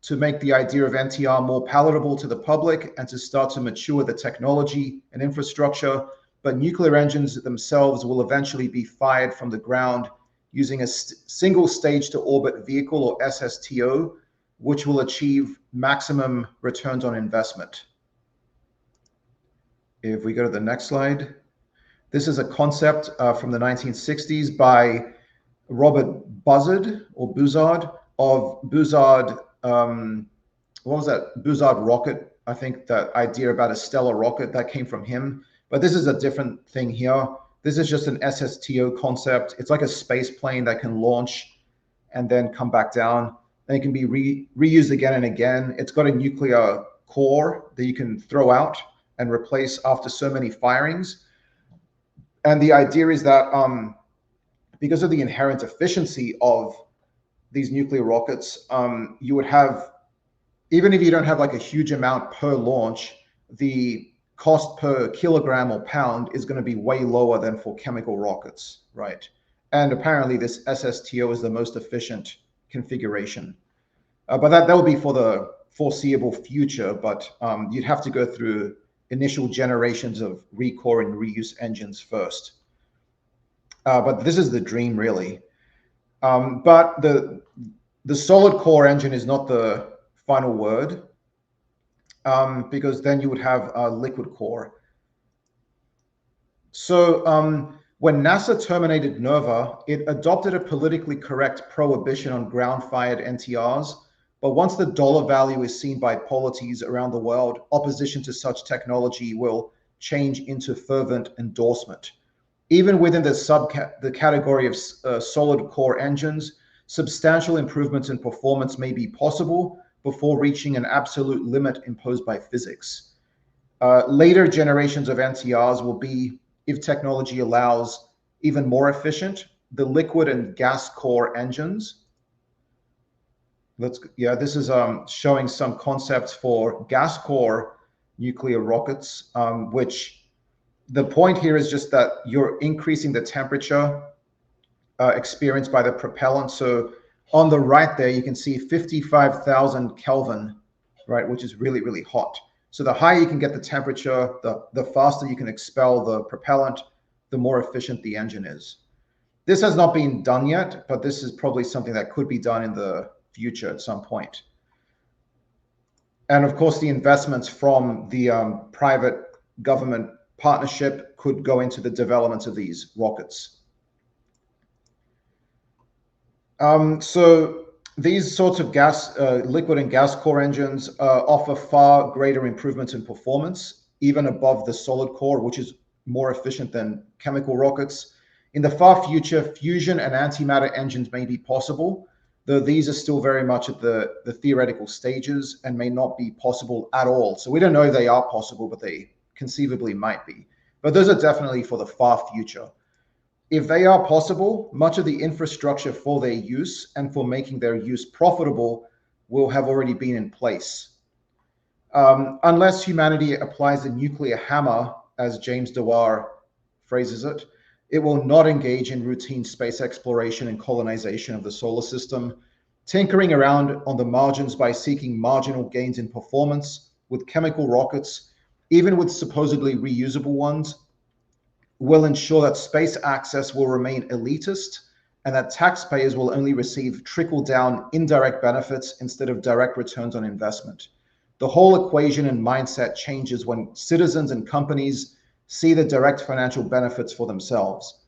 to make the idea of NTR more palatable to the public and to start to mature the technology and infrastructure. But nuclear engines themselves will eventually be fired from the ground using a single stage to orbit vehicle or SSTO, which will achieve maximum returns on investment. If we go to the next slide, this is a concept from the 1960s by Robert Buzzard or Buzzard of Buzzard. What was that? Buzzard rocket. I think that idea about a stellar rocket that came from him. But this is a different thing here. This is just an SSTO concept. It's like a space plane that can launch and then come back down. And it can be reused again and again. It's got a nuclear core that you can throw out and replace after so many firings. And the idea is that because of the inherent efficiency of these nuclear rockets, you would have, even if you don't have like a huge amount per launch, the cost per kilogram or pound is going to be way lower than for chemical rockets, right? And apparently this SSTO is the most efficient configuration. But that will be for the foreseeable future, but you'd have to go through initial generations of recore and reuse engines first. But this is the dream, really. But the solid core engine is not the final word, because then you would have a liquid core. So when NASA terminated Nova, it adopted a politically correct prohibition on ground-fired NTRs. But once the dollar value is seen by polities around the world, opposition to such technology will change into fervent endorsement. Even within the category of solid core engines, substantial improvements in performance may be possible before reaching an absolute limit imposed by physics. Later generations of NTRs will be, if technology allows, even more efficient. The liquid and gas core engines. This is showing some concepts for gas core nuclear rockets, which the point here is just that you're increasing the temperature experienced by the propellant. So on the right there, you can see 55,000 Kelvin, right, which is really hot. So the higher you can get the temperature, the faster you can expel the propellant, the more efficient the engine is. This has not been done yet, but this is probably something that could be done in the future at some point. And of course, the investments from the private government partnership could go into the development of these rockets. So these sorts of gas, liquid and gas core engines offer far greater improvements in performance, even above the solid core, which is more efficient than chemical rockets. In the far future, fusion and antimatter engines may be possible, though these are still very much at the theoretical stages and may not be possible at all. So we don't know they are possible, but they conceivably might be. But those are definitely for the far future. If they are possible, much of the infrastructure for their use and for making their use profitable will have already been in place. Unless humanity applies a nuclear hammer, as James Dewar phrases it, it will not engage in routine space exploration and colonization of the solar system, tinkering around on the margins by seeking marginal gains in performance with chemical rockets, even with supposedly reusable ones, will ensure that space access will remain elitist and that taxpayers will only receive trickle-down indirect benefits instead of direct returns on investment. The whole equation and mindset changes when citizens and companies see the direct financial benefits for themselves.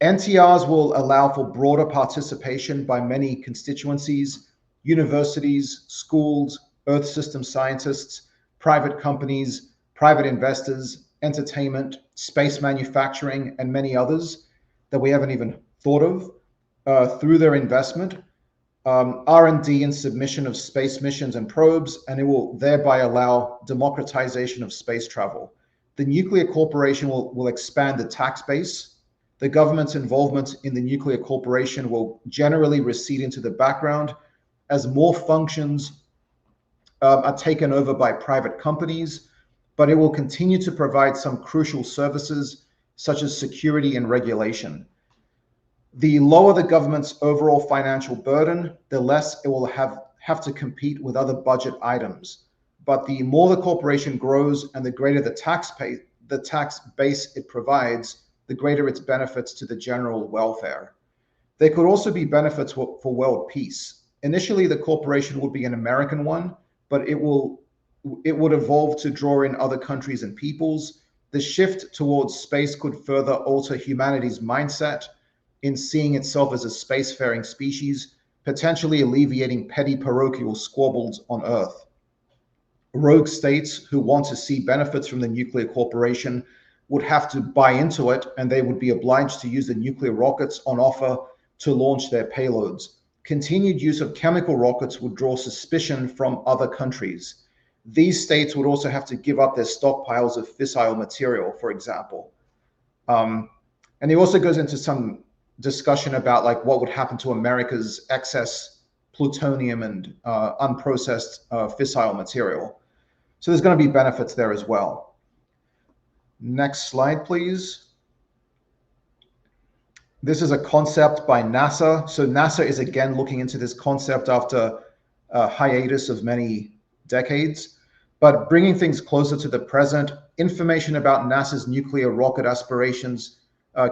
NTRs will allow for broader participation by many constituencies, universities, schools, Earth system scientists, private companies, private investors, entertainment, space manufacturing, and many others that we haven't even thought of through their investment, R&D and submission of space missions and probes, and it will thereby allow democratization of space travel. The nuclear corporation will expand the tax base. The government's involvement in the nuclear corporation will generally recede into the background as more functions are taken over by private companies, but it will continue to provide some crucial services such as security and regulation. The lower the government's overall financial burden, the less it will have to compete with other budget items. But the more the corporation grows and the greater the tax base it provides, the greater its benefits to the general welfare. There could also be benefits for world peace. Initially, the corporation would be an American one, but it would evolve to draw in other countries and peoples. The shift towards space could further alter humanity's mindset in seeing itself as a spacefaring species, potentially alleviating petty parochial squabbles on Earth. Rogue states who want to see benefits from the nuclear corporation would have to buy into it, and they would be obliged to use the nuclear rockets on offer to launch their payloads. Continued use of chemical rockets would draw suspicion from other countries. These states would also have to give up their stockpiles of fissile material, for example. And he also goes into some discussion about like what would happen to America's excess plutonium and unprocessed fissile material. So there's going to be benefits there as well. Next slide, please. This is a concept by NASA. So NASA is again looking into this concept after a hiatus of many decades, but bringing things closer to the present. Information about NASA's nuclear rocket aspirations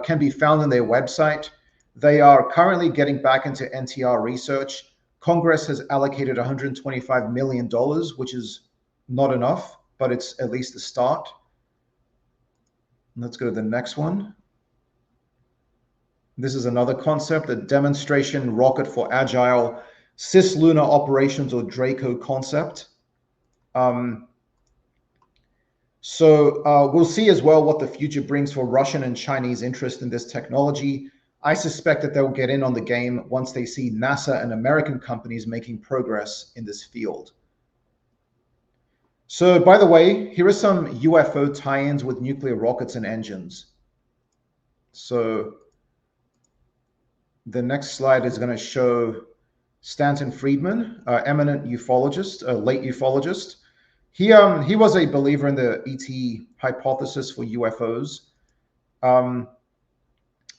can be found on their website. They are currently getting back into NTR research. Congress has allocated $125 million, which is not enough, but it's at least a start. Let's go to the next one. This is another concept, a demonstration rocket for agile cislunar operations, or DRACO concept. So we'll see as well what the future brings for Russian and Chinese interest in this technology. I suspect that they'll get in on the game once they see NASA and American companies making progress in this field. So, by the way, here are some UFO tie-ins with nuclear rockets and engines. So the next slide is going to show Stanton Friedman, eminent ufologist, a late ufologist. He was a believer in the ET hypothesis for UFOs.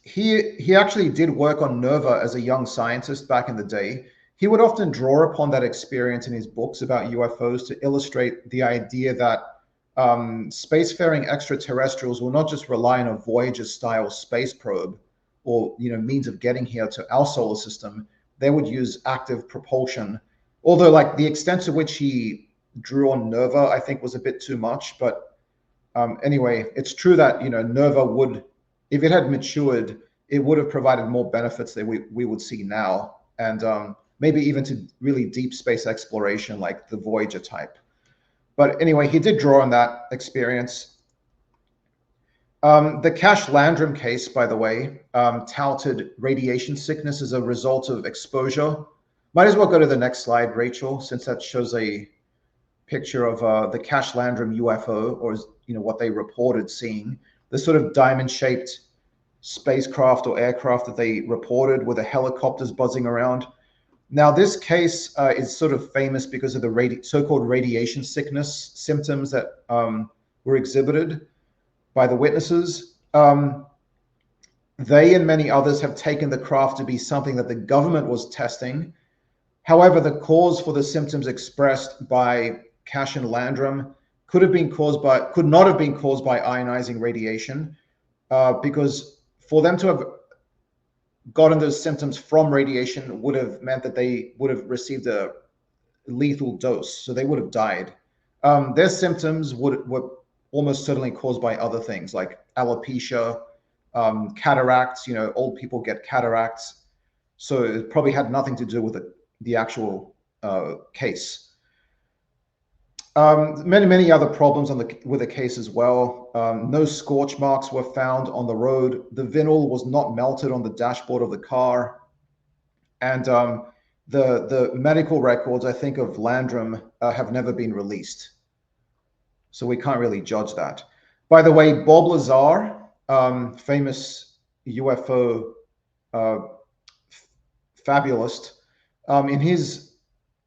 He actually did work on NERVA as a young scientist back in the day. He would often draw upon that experience in his books about UFOs to illustrate the idea that spacefaring extraterrestrials will not just rely on a Voyager-style space probe or means of getting here to our solar system. They would use active propulsion. Although, like, the extent to which he drew on NERVA, I think, was a bit too much. But anyway, it's true that NERVA would, if it had matured, it would have provided more benefits than we would see now. and maybe even to really deep space exploration like the Voyager type. But anyway, he did draw on that experience. The Cash Landrum case, by the way, touted radiation sickness as a result of exposure. Might as well go to the next slide, Rachel, since that shows a picture of the Cash Landrum UFO, or what they reported seeing. This sort of diamond-shaped spacecraft or aircraft that they reported with the helicopters buzzing around. Now, this case is sort of famous because of the so-called radiation sickness symptoms that were exhibited by the witnesses. They and many others have taken the craft to be something that the government was testing. However, the cause for the symptoms expressed by Cash and Landrum could not have been caused by ionizing radiation, because for them to have gotten those symptoms from radiation would have meant that they would have received a lethal dose, so they would have died. Their symptoms were almost certainly caused by other things like alopecia, cataracts. Old people get cataracts, so it probably had nothing to do with the actual case. Many other problems with the case as well. No scorch marks were found on the road. The vinyl was not melted on the dashboard of the car, and the medical records, I think, of Landrum have never been released, so we can't really judge that. By the way, Bob Lazar, famous UFO fabulist,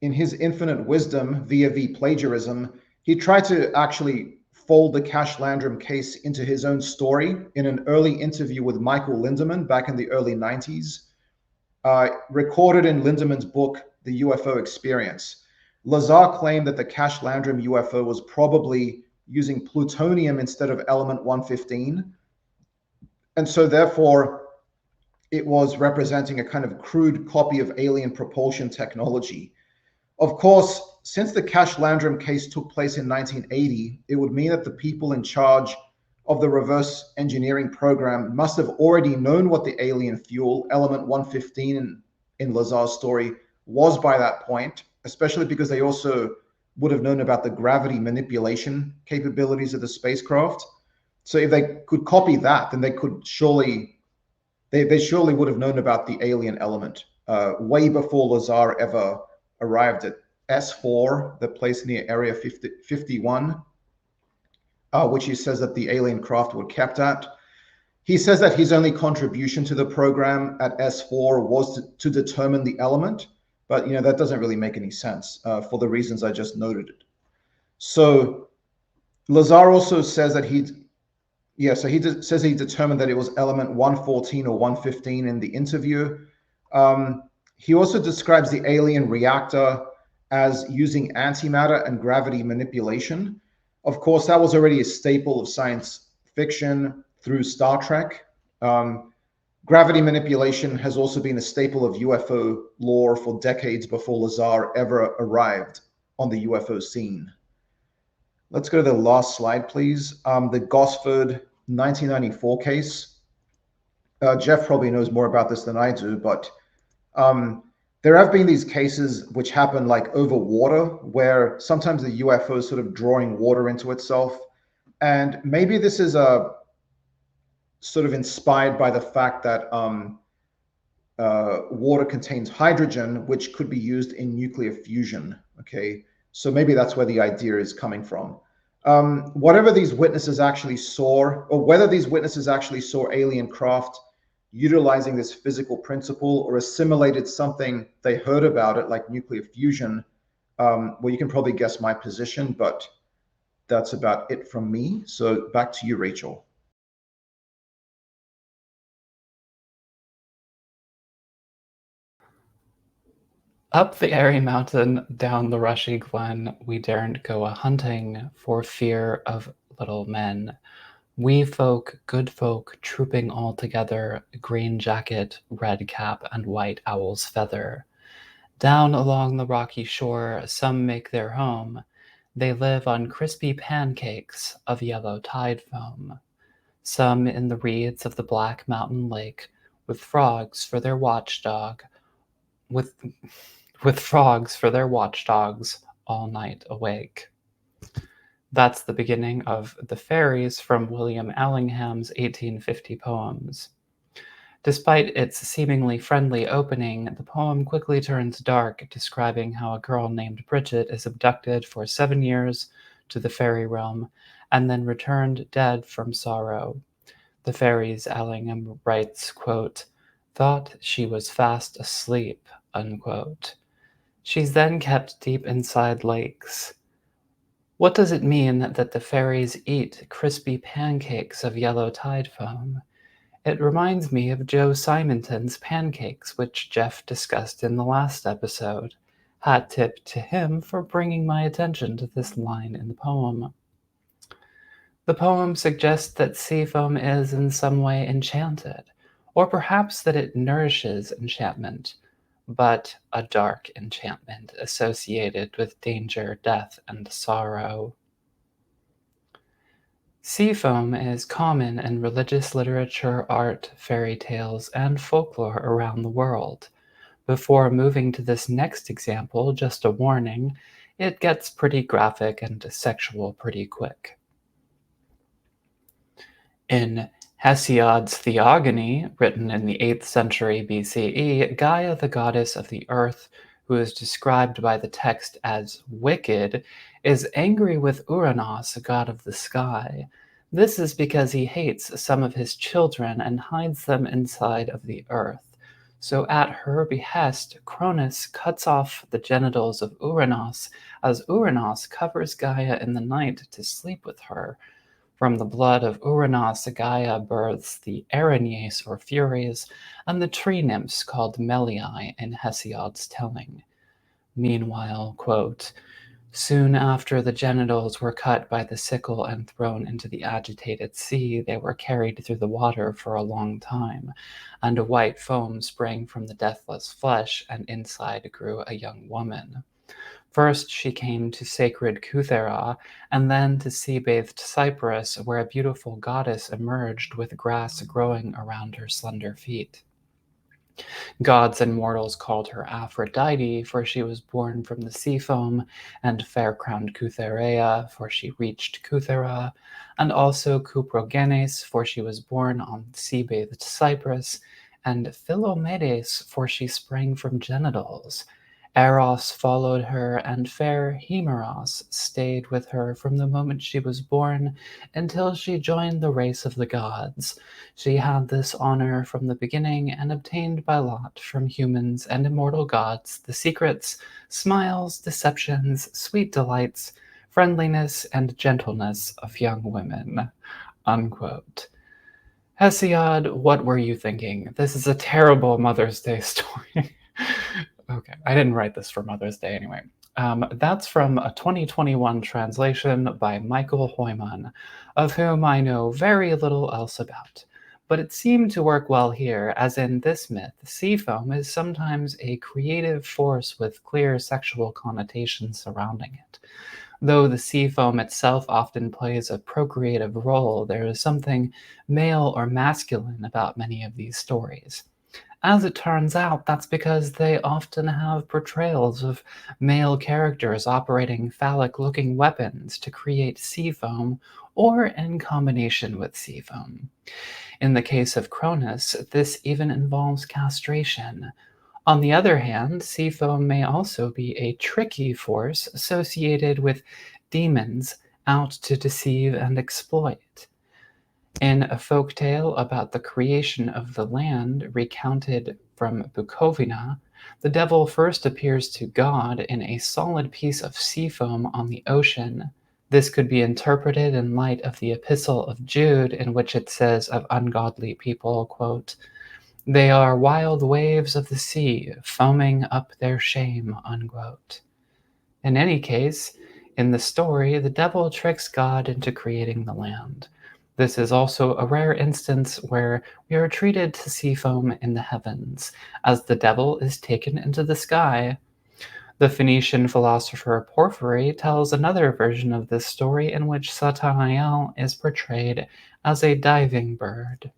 in his infinite wisdom via plagiarism, he tried to actually fold the Cash Landrum case into his own story in an early interview with Michael Lindemann back in the early 90s, recorded in Lindemann's book, The UFO Experience. Lazar claimed that the Cash Landrum UFO was probably using plutonium instead of element 115, and so therefore it was representing a kind of crude copy of alien propulsion technology. Of course, since the Cash Landrum case took place in 1980, it would mean that the people in charge of the reverse engineering program must have already known what the alien fuel, element 115 in Lazar's story, was by that point, especially because they also would have known about the gravity manipulation capabilities of the spacecraft. So if they could copy that, then they surely would have known about the alien element way before Lazar ever arrived at S4, the place near Area 51, which he says that the alien craft were kept at. He says that his only contribution to the program at S4 was to determine the element, but that doesn't really make any sense for the reasons I just noted. So Lazar also says that he determined that it was element 114 or 115 in the interview. He also describes the alien reactor as using antimatter and gravity manipulation. Of course, that was already a staple of science fiction through Star Trek. Gravity manipulation has also been a staple of UFO lore for decades before Lazar ever arrived on the UFO scene. Let's go to the last slide, please. The Gosford 1994 case. Jeff probably knows more about this than I do, but there have been these cases which happen like over water, where sometimes the UFO is sort of drawing water into itself. And maybe this is sort of inspired by the fact that water contains hydrogen, which could be used in nuclear fusion. Okay, so maybe that's where the idea is coming from. Whatever these witnesses actually saw, or whether these witnesses actually saw alien craft utilizing this physical principle or assimilated something they heard about it, like nuclear fusion, well, you can probably guess my position, but that's about it from me. So back to you, Rachel. Up the airy mountain, down the rushy glen, we daren't go a-hunting for fear of little men. Wee folk, good folk, trooping all together, green jacket, red cap, and white owl's feather. Down along the rocky shore, some make their home. They live on crispy pancakes of yellow tide foam. Some in the reeds of the black mountain lake, with frogs for their watchdog, with frogs for their watchdogs all night awake. That's the beginning of The Fairies from William Allingham's 1850 poems. Despite its seemingly friendly opening, the poem quickly turns dark, describing how a girl named Bridget is abducted for 7 years to the fairy realm and then returned dead from sorrow. The fairies, Allingham writes, quote, thought she was fast asleep, unquote. She's then kept deep inside lakes. What does it mean that the fairies eat crispy pancakes of yellow tide foam? It reminds me of Joe Simonton's pancakes, which Jeff discussed in the last episode. Hat tip to him for bringing my attention to this line in the poem. The poem suggests that sea foam is in some way enchanted, or perhaps that it nourishes enchantment, but a dark enchantment associated with danger, death, and sorrow. Sea foam is common in religious literature, art, fairy tales, and folklore around the world. Before moving to this next example, just a warning, it gets pretty graphic and sexual pretty quick. In Hesiod's Theogony, written in the 8th century BCE, Gaia, the goddess of the earth, who is described by the text as wicked, is angry with Uranos, god of the sky. This is because he hates some of his children and hides them inside of the earth. So at her behest, Cronus cuts off the genitals of Uranos, as Uranos covers Gaia in the night to sleep with her. From the blood of Uranos, Gaia births the Erinyes, or Furies, and the tree nymphs called Melii in Hesiod's telling. Meanwhile, quote, soon after the genitals were cut by the sickle and thrown into the agitated sea, they were carried through the water for a long time, and a white foam sprang from the deathless flesh, and inside grew a young woman. First she came to sacred Cuthera, and then to sea-bathed Cyprus, where a beautiful goddess emerged with grass growing around her slender feet. Gods and mortals called her Aphrodite, for she was born from the sea foam, and fair-crowned Cutherea, for she reached Cuthera, and also Cuprogenes, for she was born on sea-bathed Cyprus, and Philomedes, for she sprang from genitals. Eros followed her, and fair Hemeros stayed with her from the moment she was born until she joined the race of the gods. She had this honor from the beginning and obtained by lot from humans and immortal gods the secrets, smiles, deceptions, sweet delights, friendliness, and gentleness of young women. Unquote. Hesiod, what were you thinking? This is a terrible Mother's Day story. Okay, I didn't write this for Mother's Day anyway. That's from a 2021 translation by Michael Hoyman, of whom I know very little else about. But it seemed to work well here, as in this myth, sea foam is sometimes a creative force with clear sexual connotations surrounding it. Though the sea foam itself often plays a procreative role, there is something male or masculine about many of these stories. As it turns out, that's because they often have portrayals of male characters operating phallic-looking weapons to create sea foam, or in combination with sea foam. In the case of Cronus, this even involves castration. On the other hand, sea foam may also be a tricky force associated with demons out to deceive and exploit. In a folk tale about the creation of the land recounted from Bukovina, the devil first appears to God in a solid piece of sea foam on the ocean. This could be interpreted in light of the Epistle of Jude, in which it says of ungodly people, quote, they are wild waves of the sea, foaming up their shame, unquote. In any case, in the story, the devil tricks God into creating the land. This is also a rare instance where we are treated to sea foam in the heavens, as the devil is taken into the sky. The Phoenician philosopher Porphyry tells another version of this story in which Satanael is portrayed as a diving bird.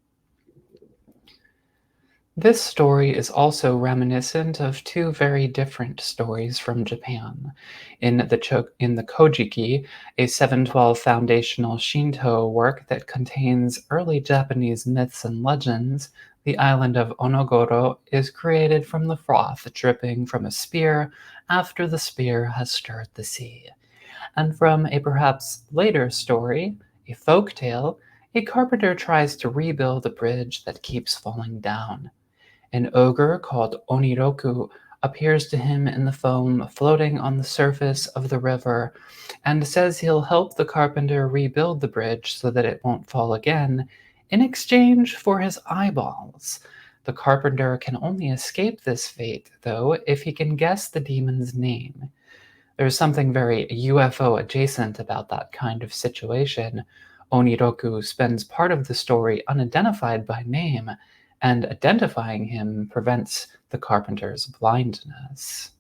This story is also reminiscent of two very different stories from Japan. In the Kojiki, a 712 foundational Shinto work that contains early Japanese myths and legends, the island of Onogoro is created from the froth dripping from a spear after the spear has stirred the sea. And from a perhaps later story, a folk tale, a carpenter tries to rebuild a bridge that keeps falling down. An ogre called Oniroku appears to him in the foam floating on the surface of the river and says he'll help the carpenter rebuild the bridge so that it won't fall again in exchange for his eyeballs. The carpenter can only escape this fate, though, if he can guess the demon's name. There's something very UFO adjacent about that kind of situation. Oniroku spends part of the story unidentified by name, and identifying him prevents the carpenter's blindness.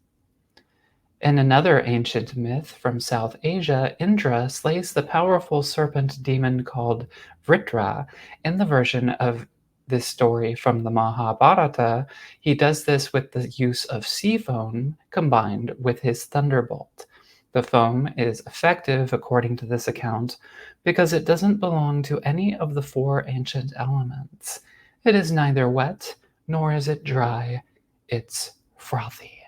In another ancient myth from South Asia, Indra slays the powerful serpent demon called Vritra. In the version of this story from the Mahabharata, he does this with the use of sea foam combined with his thunderbolt. The foam is effective, according to this account, because it doesn't belong to any of the four ancient elements. It is neither wet nor is it dry, it's frothy.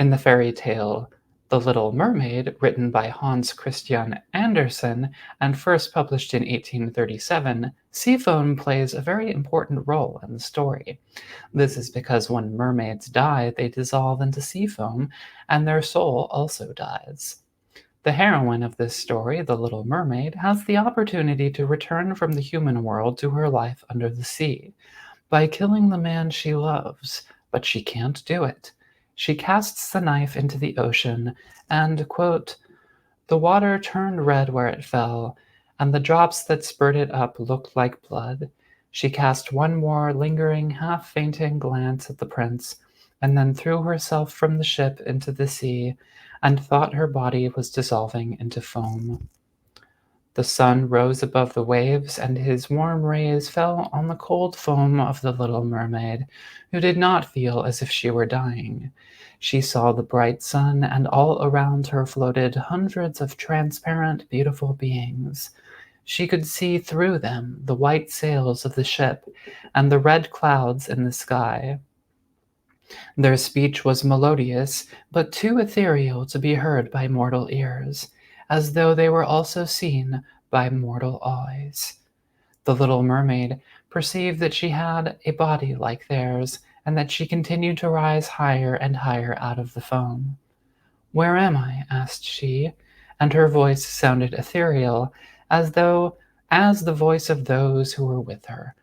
In the fairy tale The Little Mermaid, written by Hans Christian Andersen and first published in 1837, sea foam plays a very important role in the story. This is because when mermaids die, they dissolve into sea foam, and their soul also dies. The heroine of this story, the Little Mermaid, has the opportunity to return from the human world to her life under the sea by killing the man she loves, but she can't do it. She casts the knife into the ocean, and, quote, the water turned red where it fell, and the drops that spurted up looked like blood. She cast one more lingering, half-fainting glance at the prince, and then threw herself from the ship into the sea, and thought her body was dissolving into foam. The sun rose above the waves, and his warm rays fell on the cold foam of the little mermaid, who did not feel as if she were dying. She saw the bright sun, and all around her floated hundreds of transparent, beautiful beings. She could see through them the white sails of the ship and the red clouds in the sky. Their speech was melodious, but too ethereal to be heard by mortal ears, as though they were also seen by mortal eyes. The little mermaid perceived that she had a body like theirs, and that she continued to rise higher and higher out of the foam. "Where am I?" asked she, and her voice sounded ethereal, as the voice of those who were with her.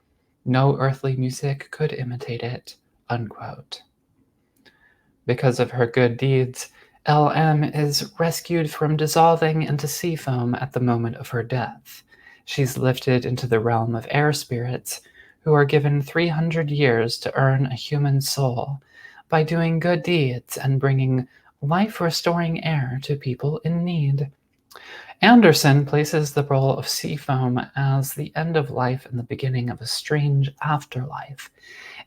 No earthly music could imitate it. Unquote. Because of her good deeds, LM is rescued from dissolving into sea foam at the moment of her death. She's lifted into the realm of air spirits, who are given 300 years to earn a human soul by doing good deeds and bringing life-restoring air to people in need. Andersen places the role of sea foam as the end of life and the beginning of a strange afterlife.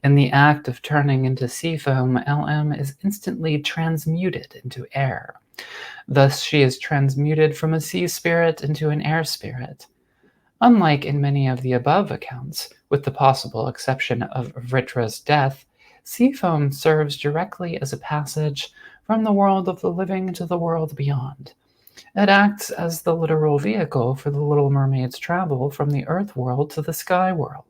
In the act of turning into sea foam, LM is instantly transmuted into air. Thus, she is transmuted from a sea spirit into an air spirit. Unlike in many of the above accounts, with the possible exception of Vritra's death, sea foam serves directly as a passage from the world of the living to the world beyond. It acts as the literal vehicle for the Little Mermaid's travel from the Earth world to the Sky world.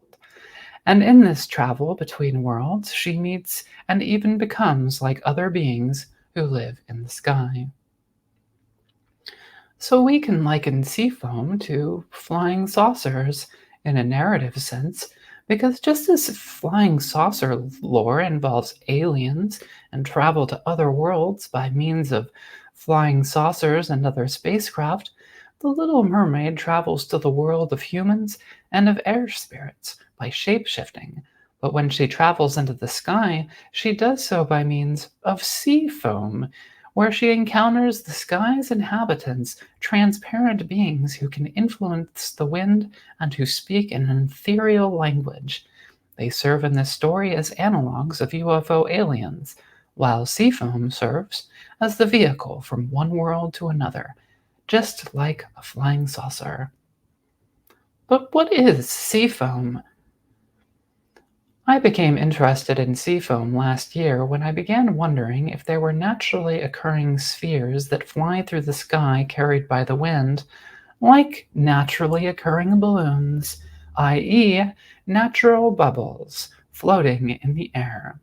And in this travel between worlds, she meets and even becomes like other beings who live in the sky. So we can liken sea foam to flying saucers in a narrative sense, because just as flying saucer lore involves aliens and travel to other worlds by means of flying saucers and other spacecraft, the Little Mermaid travels to the world of humans and of air spirits by shape-shifting, but when she travels into the sky, she does so by means of sea foam, where she encounters the sky's inhabitants, transparent beings who can influence the wind and who speak in an ethereal language. They serve in this story as analogs of UFO aliens, while seafoam serves as the vehicle from one world to another, just like a flying saucer. But what is seafoam? I became interested in seafoam last year when I began wondering if there were naturally occurring spheres that fly through the sky carried by the wind, like naturally occurring balloons, i.e., natural bubbles floating in the air.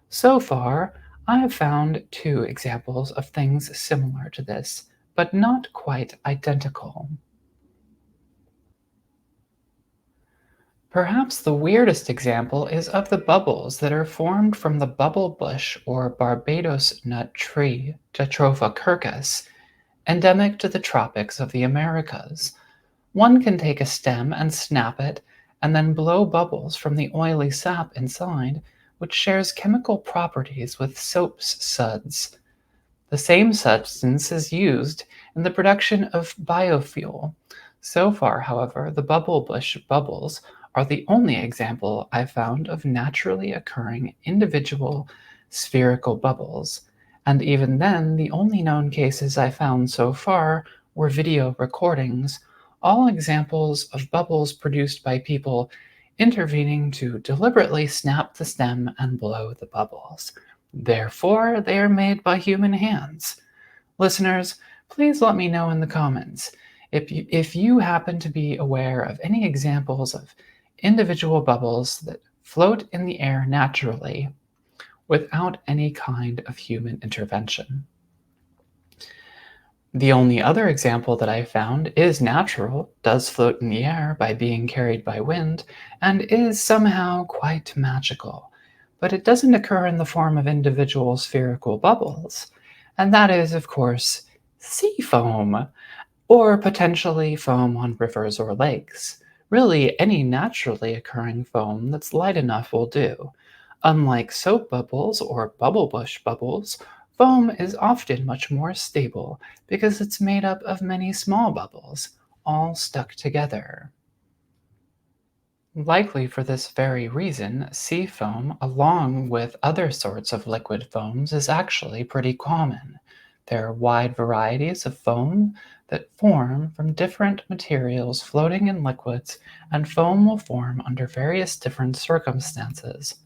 So far, I have found 2 examples of things similar to this, but not quite identical. Perhaps the weirdest example is of the bubbles that are formed from the bubble bush or Barbados nut tree, Jatropha curcas, endemic to the tropics of the Americas. One can take a stem and snap it, and then blow bubbles from the oily sap inside, which shares chemical properties with soap suds. The same substance is used in the production of biofuel. So far, however, the bubble bush bubbles are the only example I've found of naturally occurring individual spherical bubbles, and even then, the only known cases I found so far were video recordings, all examples of bubbles produced by people intervening to deliberately snap the stem and blow the bubbles. Therefore, they are made by human hands. Listeners, please let me know in the comments if you happen to be aware of any examples of individual bubbles that float in the air naturally without any kind of human intervention. The only other example that I found is natural, does float in the air by being carried by wind, and is somehow quite magical. But it doesn't occur in the form of individual spherical bubbles, and that is, of course, sea foam, or potentially foam on rivers or lakes. Really, any naturally occurring foam that's light enough will do. Unlike soap bubbles or bubble bush bubbles, foam is often much more stable because it's made up of many small bubbles, all stuck together. Likely for this very reason, sea foam, along with other sorts of liquid foams, is actually pretty common. There are wide varieties of foam that form from different materials floating in liquids, and foam will form under various different circumstances.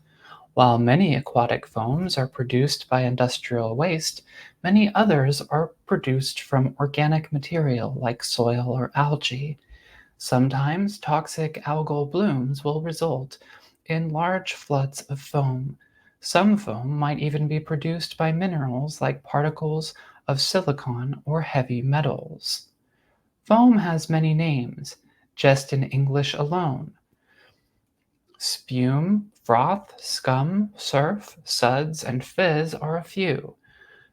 While many aquatic foams are produced by industrial waste, many others are produced from organic material like soil or algae. Sometimes toxic algal blooms will result in large floods of foam. Some foam might even be produced by minerals like particles of silicon or heavy metals. Foam has many names, just in English alone. Spume, froth, scum, surf, suds, and fizz are a few.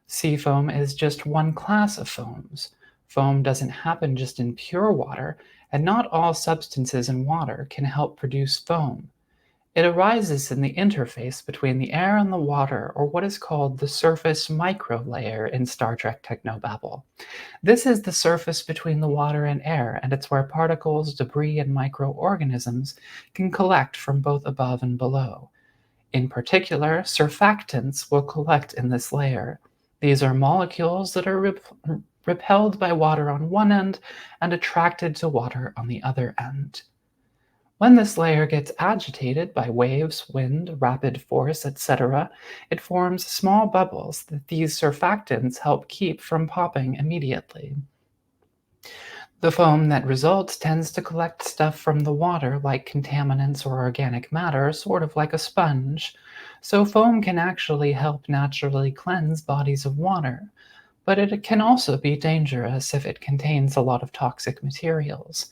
Seafoam is just one class of foams. Foam doesn't happen just in pure water, and not all substances in water can help produce foam. It arises in the interface between the air and the water, or what is called the surface microlayer in Star Trek Technobabble. This is the surface between the water and air, and it's where particles, debris, and microorganisms can collect from both above and below. In particular, surfactants will collect in this layer. These are molecules that are repelled by water on one end and attracted to water on the other end. When this layer gets agitated by waves, wind, rapid force, etc., it forms small bubbles that these surfactants help keep from popping immediately. The foam that results tends to collect stuff from the water like contaminants or organic matter, sort of like a sponge. So foam can actually help naturally cleanse bodies of water. But it can also be dangerous if it contains a lot of toxic materials.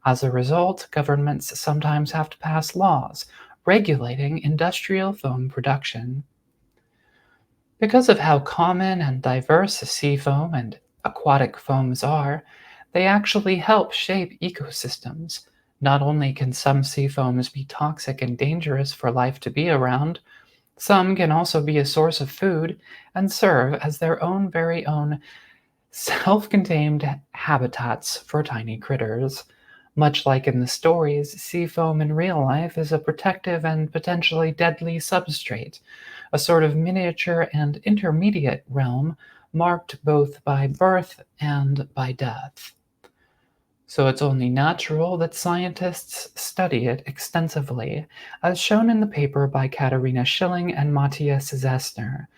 As a result, governments sometimes have to pass laws regulating industrial foam production. Because of how common and diverse seafoam and aquatic foams are, they actually help shape ecosystems. Not only can some seafoams be toxic and dangerous for life to be around, some can also be a source of food and serve as their own very own self-contained habitats for tiny critters. Much like in the stories, sea foam in real life is a protective and potentially deadly substrate, a sort of miniature and intermediate realm marked both by birth and by death. So it's only natural that scientists study it extensively, as shown in the paper by Katharina Schilling and Matthias Zessner,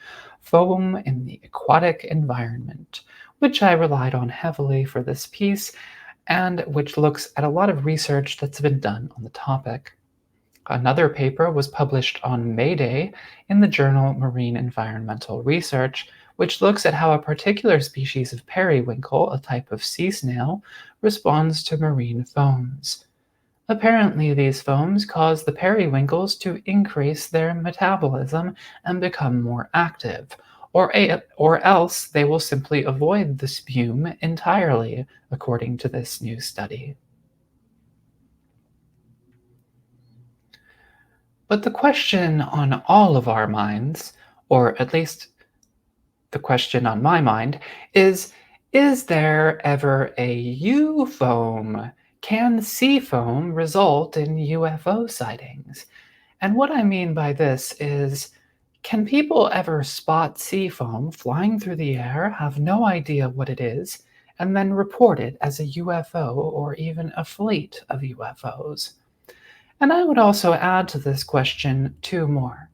Foam in the Aquatic Environment, which I relied on heavily for this piece and which looks at a lot of research that's been done on the topic. Another paper was published on May Day in the journal Marine Environmental Research, which looks at how a particular species of periwinkle, a type of sea snail, responds to marine foams. Apparently, these foams cause the periwinkles to increase their metabolism and become more active, or else they will simply avoid the spume entirely, according to this new study. But the question on all of our minds, or at least the question on my mind, is there ever a U-foam? Can sea foam result in UFO sightings? And what I mean by this is, can people ever spot sea foam flying through the air, have no idea what it is, and then report it as a UFO or even a fleet of UFOs? And I would also add to this question two more.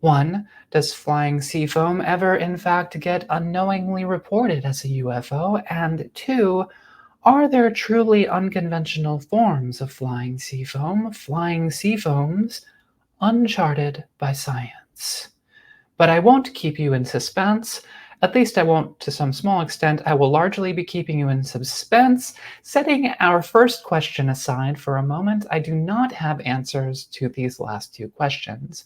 One, does flying sea foam ever in fact get unknowingly reported as a UFO? And two, are there truly unconventional forms of flying sea foams uncharted by science? But I won't keep you in suspense. At least I won't to some small extent. I will largely be keeping you in suspense. Setting our first question aside for a moment, I do not have answers to these last two questions.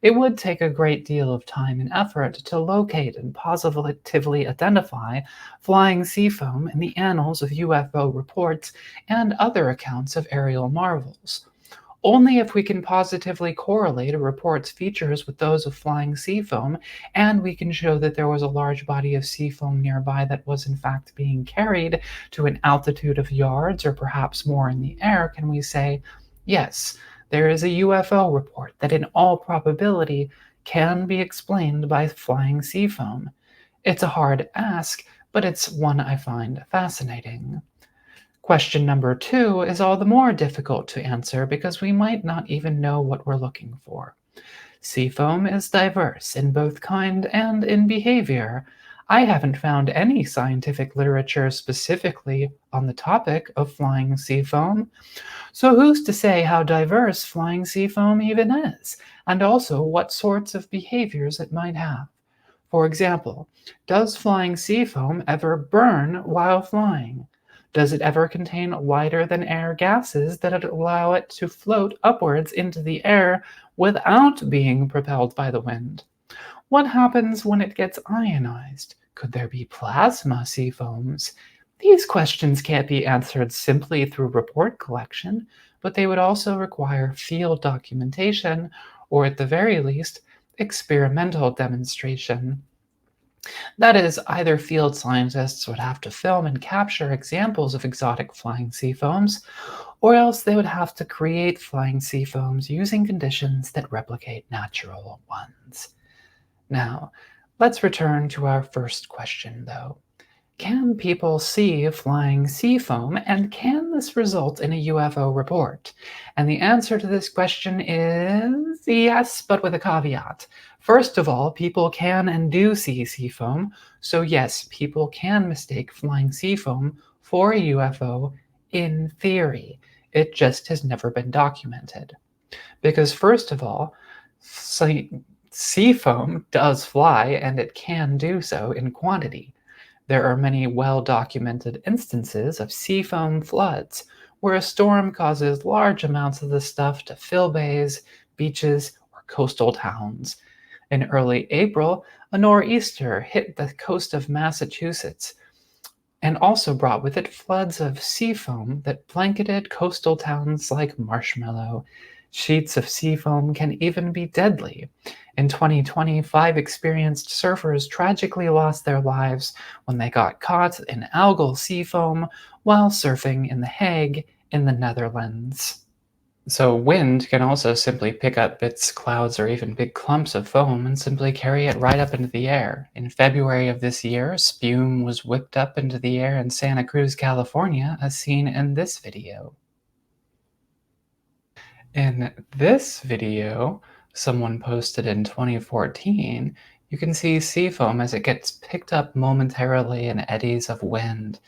It would take a great deal of time and effort to locate and positively identify flying sea foam in the annals of UFO reports and other accounts of aerial marvels. Only if we can positively correlate a report's features with those of flying sea foam, and we can show that there was a large body of sea foam nearby that was in fact being carried to an altitude of yards or perhaps more in the air, can we say, yes, there is a UFO report that in all probability can be explained by flying sea foam. It's a hard ask, but it's one I find fascinating. Question number two is all the more difficult to answer because we might not even know what we're looking for. Sea foam is diverse in both kind and in behavior. I haven't found any scientific literature specifically on the topic of flying sea foam. So who's to say how diverse flying sea foam even is, and also what sorts of behaviors it might have? For example, does flying sea foam ever burn while flying? Does it ever contain lighter-than-air gases that allow it to float upwards into the air without being propelled by the wind? What happens when it gets ionized? Could there be plasma sea foams? These questions can't be answered simply through report collection, but they would also require field documentation, or at the very least, experimental demonstration. That is, either field scientists would have to film and capture examples of exotic flying sea foams, or else they would have to create flying sea foams using conditions that replicate natural ones. Now, let's return to our first question, though. Can people see flying sea foam, and can this result in a UFO report? And the answer to this question is yes, but with a caveat. First of all, people can and do see sea foam, so yes, people can mistake flying sea foam for a UFO in theory. It just has never been documented. Because first of all, sea foam does fly, and it can do so in quantity. There are many well-documented instances of sea foam floods, where a storm causes large amounts of the stuff to fill bays, beaches, or coastal towns. In early April, a nor'easter hit the coast of Massachusetts and also brought with it floods of sea foam that blanketed coastal towns like Marshmallow. Sheets of sea foam can even be deadly. In 2020, 5 experienced surfers tragically lost their lives when they got caught in algal sea foam while surfing in The Hague in the Netherlands. So wind can also simply pick up bits, clouds, or even big clumps of foam and simply carry it right up into the air. In February of this year, spume was whipped up into the air in Santa Cruz, California, as seen in this video. In this video, someone posted in 2014, you can see sea foam as it gets picked up momentarily in eddies of wind.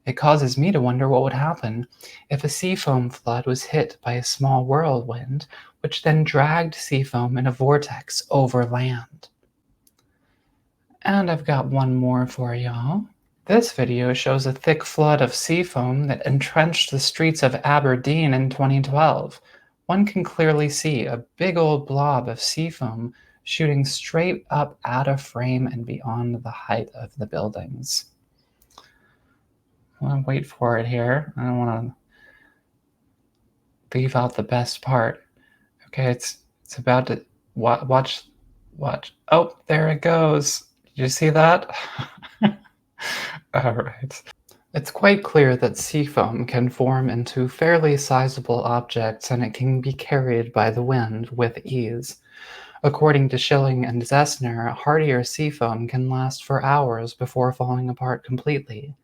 It causes me to wonder what would happen if a sea foam flood was hit by a small whirlwind, which then dragged sea foam in a vortex over land. And I've got one more for y'all. This video shows a thick flood of sea foam that entrenched the streets of Aberdeen in 2012. One can clearly see a big old blob of sea foam shooting straight up out of frame and beyond the height of the buildings. I'll wait for it here. I don't want to leave out the best part. Okay, it's about to watch. Oh, there it goes. Did you see that? All right. It's quite clear that sea foam can form into fairly sizable objects, and it can be carried by the wind with ease. According to Schilling and Zessner, hardier sea foam can last for hours before falling apart completely.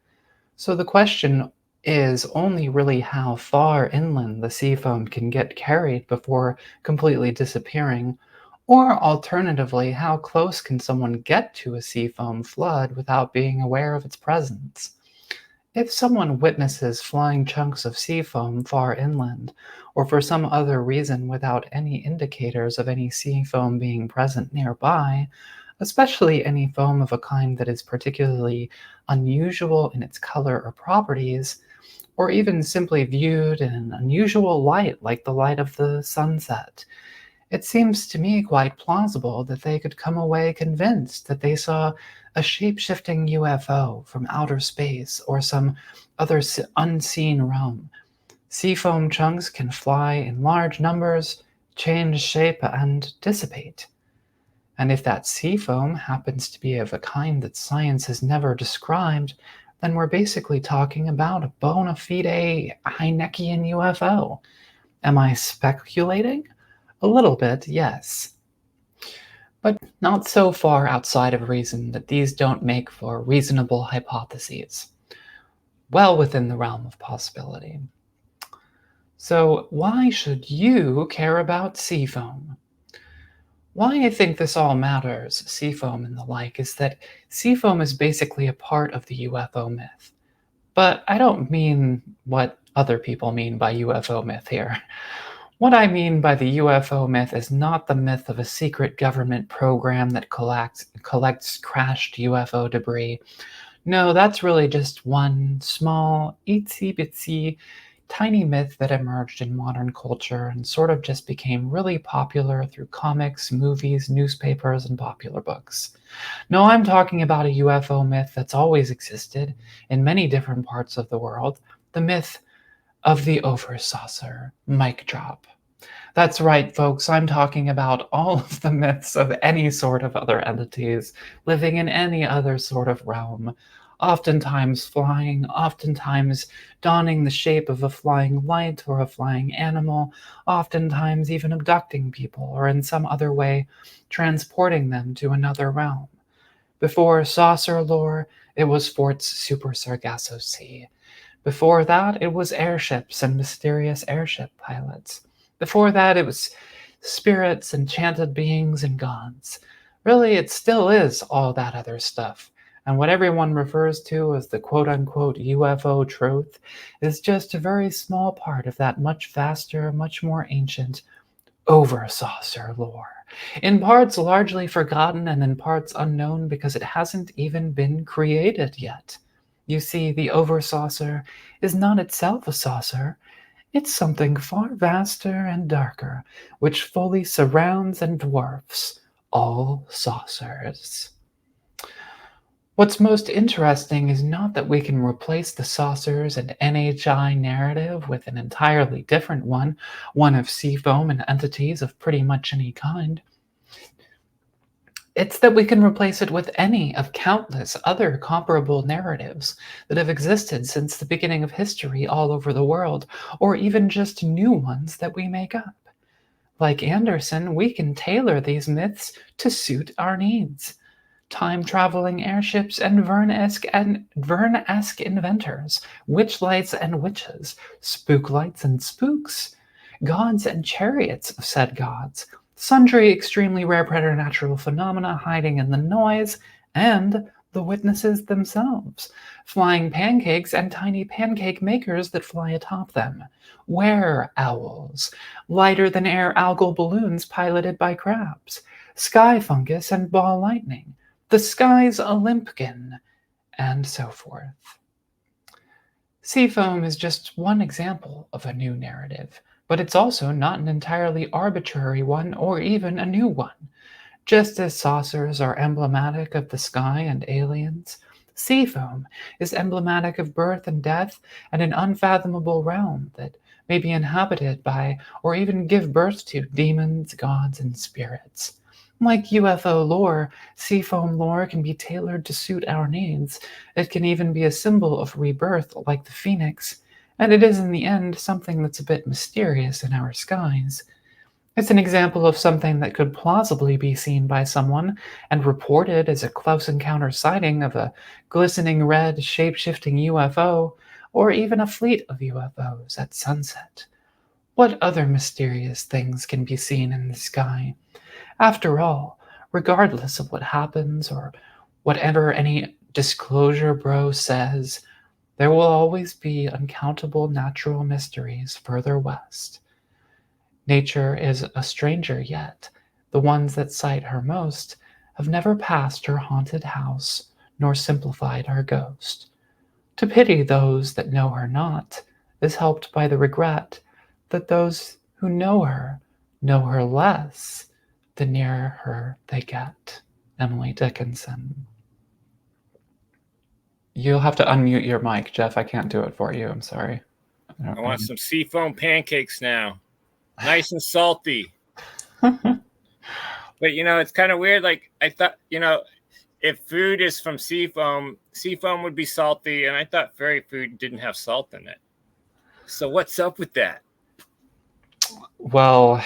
So the question is only really how far inland the sea foam can get carried before completely disappearing, or alternatively, how close can someone get to a sea foam flood without being aware of its presence? If someone witnesses flying chunks of sea foam far inland, or for some other reason without any indicators of any sea foam being present nearby, especially any foam of a kind that is particularly unusual in its color or properties, or even simply viewed in an unusual light like the light of the sunset, it seems to me quite plausible that they could come away convinced that they saw a shape-shifting UFO from outer space or some other unseen realm. Seafoam chunks can fly in large numbers, change shape, and dissipate. And if that seafoam happens to be of a kind that science has never described, then we're basically talking about a bona fide Heinekian UFO. Am I speculating? A little bit, yes. But not so far outside of reason that these don't make for reasonable hypotheses. Well within the realm of possibility. So why should you care about seafoam? Why I think this all matters, seafoam and the like, is that seafoam is basically a part of the UFO myth. But I don't mean what other people mean by UFO myth here. What I mean by the UFO myth is not the myth of a secret government program that collects crashed UFO debris. No, that's really just one small, itsy-bitsy, tiny myth that emerged in modern culture and sort of just became really popular through comics, movies, newspapers, and popular books. No, I'm talking about a UFO myth that's always existed in many different parts of the world, the myth of the oversaucer. Mic drop. That's right, folks, I'm talking about all of the myths of any sort of other entities living in any other sort of realm, oftentimes flying, oftentimes donning the shape of a flying light or a flying animal, oftentimes even abducting people or in some other way transporting them to another realm. Before saucer lore, it was Fort's Super Sargasso Sea. Before that, it was airships and mysterious airship pilots. Before that, it was spirits, enchanted beings, and gods. Really, it still is all that other stuff. And what everyone refers to as the quote-unquote UFO truth is just a very small part of that much vaster, much more ancient over-saucer lore. In parts largely forgotten and in parts unknown because it hasn't even been created yet. You see, the over-saucer is not itself a saucer. It's something far vaster and darker, which fully surrounds and dwarfs all saucers. What's most interesting is not that we can replace the saucers and NHI narrative with an entirely different one of seafoam and entities of pretty much any kind. It's that we can replace it with any of countless other comparable narratives that have existed since the beginning of history all over the world, or even just new ones that we make up. Like Anderson, we can tailor these myths to suit our needs. Time-traveling airships and Verne-esque inventors, witch lights and witches, spook lights and spooks, gods and chariots of said gods, sundry extremely rare preternatural phenomena hiding in the noise, and the witnesses themselves, flying pancakes and tiny pancake makers that fly atop them, were-owls, lighter-than-air algal balloons piloted by crabs, sky fungus and ball lightning, the sky's Olympkin, and so forth. Seafoam is just one example of a new narrative, but it's also not an entirely arbitrary one or even a new one. Just as saucers are emblematic of the sky and aliens, seafoam is emblematic of birth and death and an unfathomable realm that may be inhabited by or even give birth to demons, gods, and spirits. Like UFO lore, seafoam lore can be tailored to suit our needs. It can even be a symbol of rebirth, like the phoenix, and it is in the end something that's a bit mysterious in our skies. It's an example of something that could plausibly be seen by someone and reported as a close encounter sighting of a glistening red, shape-shifting UFO, or even a fleet of UFOs at sunset. What other mysterious things can be seen in the sky? After all, regardless of what happens or whatever any disclosure bro says, there will always be uncountable natural mysteries further west. Nature is a stranger yet. The ones that cite her most have never passed her haunted house nor simplified her ghost. To pity those that know her not is helped by the regret that those who know her less the nearer her they get. Emily Dickinson. You'll have to unmute your mic, Jeff. I can't do it for you. I'm sorry. I want some seafoam pancakes now. Nice and salty. But, it's kind of weird. Like, I thought, if food is from seafoam would be salty. And I thought fairy food didn't have salt in it. So what's up with that? Well,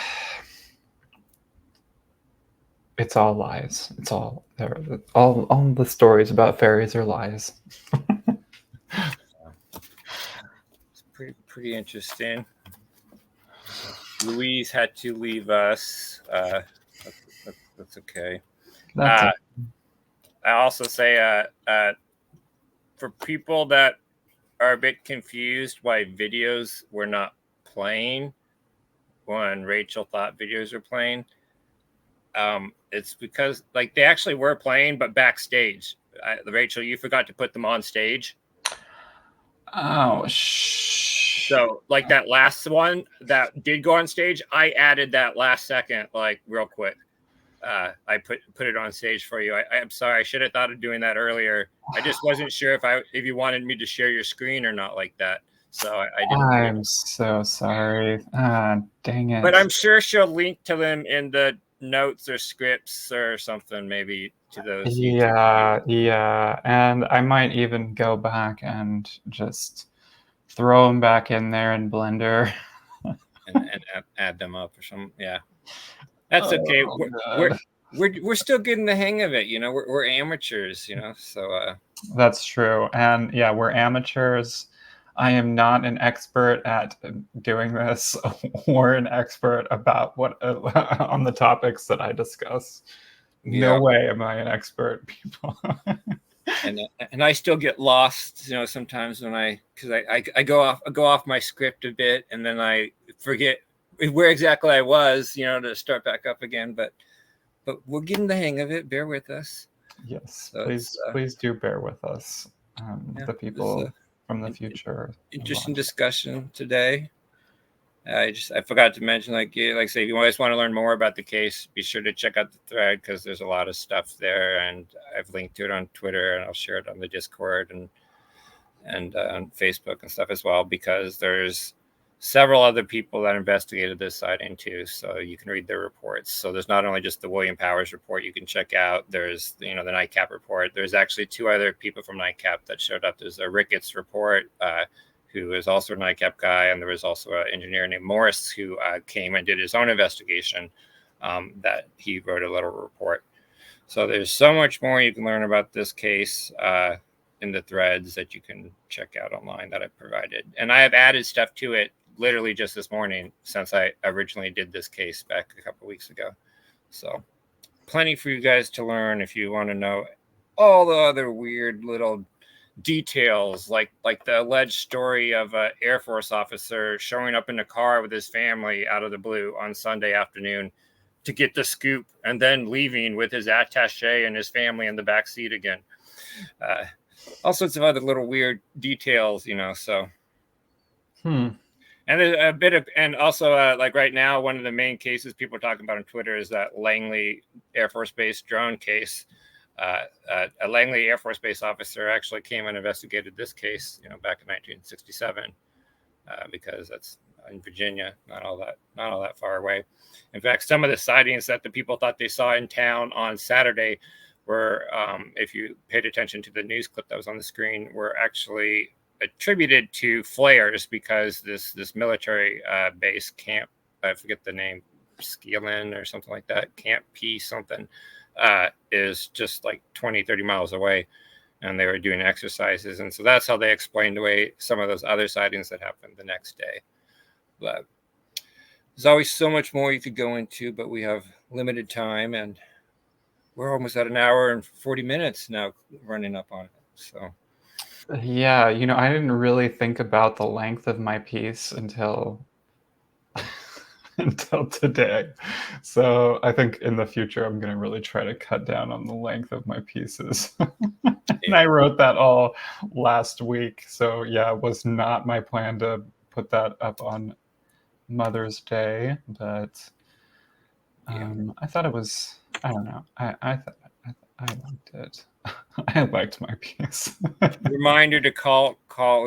it's all lies. It's all there. All the stories about fairies are lies. It's pretty interesting. Louise had to leave us. That's okay. That's I also say for people that are a bit confused why videos were not playing when Rachel thought videos were playing, it's because they actually were playing, but backstage. Rachel, you forgot to put them on stage. Oh, so that last one that did go on stage, I added that last second, real quick. I put it on stage for you. I'm sorry. I should have thought of doing that earlier. I just wasn't sure if you wanted me to share your screen or not like that. So I didn't. I'm so sorry. Dang it. But I'm sure she'll link to them in the notes or scripts or something, maybe to those. Yeah. And I might even go back and just throw them back in there in Blender. and add them up or something. Yeah. That's okay. We're still getting the hang of it, we're amateurs, so That's true. And yeah, we're amateurs. I am not an expert at doing this or an expert about what on the topics that I discuss. No way am I an expert, people. and I still get lost, sometimes when because I go off my script a bit, and then I forget where exactly I was, to start back up again. But we're getting the hang of it. Bear with us. Yes, so please do bear with us, the people from the future. Interesting discussion today. I forgot to mention, like I say, if you always want to learn more about the case, be sure to check out the thread, because there's a lot of stuff there, and I've linked to it on Twitter, and I'll share it on the Discord and on Facebook and stuff as well, because there's several other people that investigated this sighting too. So you can read their reports. So there's not only just the William Powers report you can check out. There's, the NICAP report. There's actually 2 other people from NICAP that showed up. There's a Ricketts report, who is also a NICAP guy. And there was also an engineer named Morris who came and did his own investigation, that he wrote a little report. So there's so much more you can learn about this case in the threads that you can check out online that I provided. And I have added stuff to it literally just this morning, since I originally did this case back a couple of weeks ago. So plenty for you guys to learn if you want to know all the other weird little details, like the alleged story of an Air Force officer showing up in a car with his family out of the blue on Sunday afternoon to get the scoop, and then leaving with his attaché and his family in the back seat again. All sorts of other little weird details, so. And a bit of, and also like right now, one of the main cases people are talking about on Twitter is that Langley Air Force Base drone case. A Langley Air Force Base officer actually came and investigated this case, back in 1967, because that's in Virginia, not all that far away. In fact, some of the sightings that the people thought they saw in town on Saturday were, if you paid attention to the news clip that was on the screen, were actually attributed to flares, because this military base camp, I forget the name, Skillen or something like that, Camp P something, is just like 20-30 miles away, and they were doing exercises, and so that's how they explained away some of those other sightings that happened the next day. But there's always so much more you could go into, but we have limited time, and we're almost at an hour and 40 minutes now, running up on it. So Yeah, I didn't really think about the length of my piece until today. So I think in the future, I'm going to really try to cut down on the length of my pieces. And I wrote that all last week. So yeah, it was not my plan to put that up on Mother's Day, but I thought it was, I don't know. I liked it. I liked my piece. Reminder to call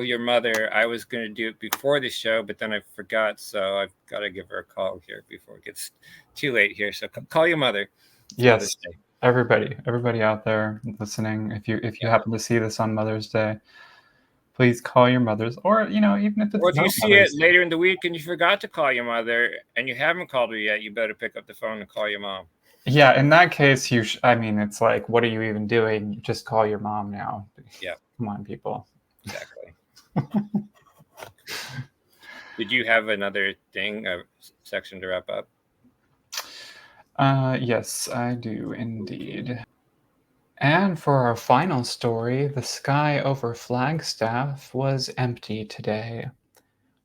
your mother. I was going to do it before the show, but then I forgot, so I've got to give her a call here before it gets too late here. So call your mother. Yes, everybody out there listening, if you happen to see this on Mother's Day, please call your mothers, or even if it's or if you not see Mother's it later in the week and you forgot to call your mother and you haven't called her yet, you better pick up the phone and call your mom. Yeah, in that case, it's like, what are you even doing? You just call your mom now. Yeah. Come on, people. Exactly. Did you have another thing, a section to wrap up? Yes, I do indeed. And for our final story, the sky over Flagstaff was empty today.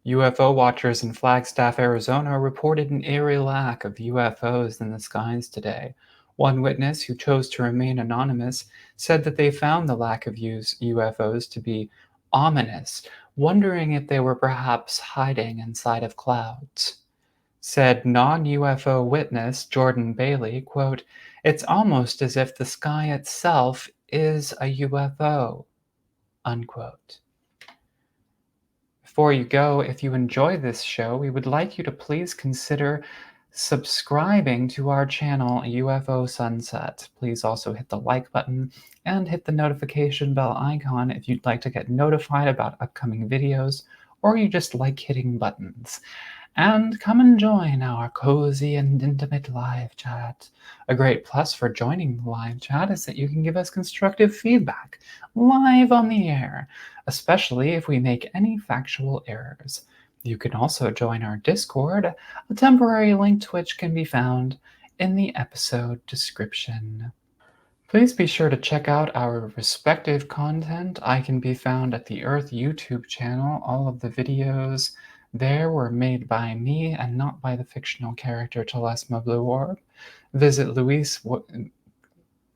UFO watchers in Flagstaff, Arizona reported an eerie lack of UFOs in the skies today. One witness, who chose to remain anonymous, said that they found the lack of UFOs to be ominous, wondering if they were perhaps hiding inside of clouds. Said non-UFO witness Jordan Bailey, quote, "It's almost as if the sky itself is a UFO," unquote. Before you go, if you enjoy this show, we would like you to please consider subscribing to our channel, Ufo Sunset. Please also hit the like button and hit the notification bell icon if you'd like to get notified about upcoming videos, or you just like hitting buttons. And come and join our cozy and intimate live chat. A great plus for joining the live chat is that you can give us constructive feedback live on the air, especially if we make any factual errors. You can also join our Discord, a temporary link to which can be found in the episode description. Please be sure to check out our respective content. I can be found at the Earth YouTube channel. All of the videos there were made by me and not by the fictional character Telesma Blue Orb. Visit Luis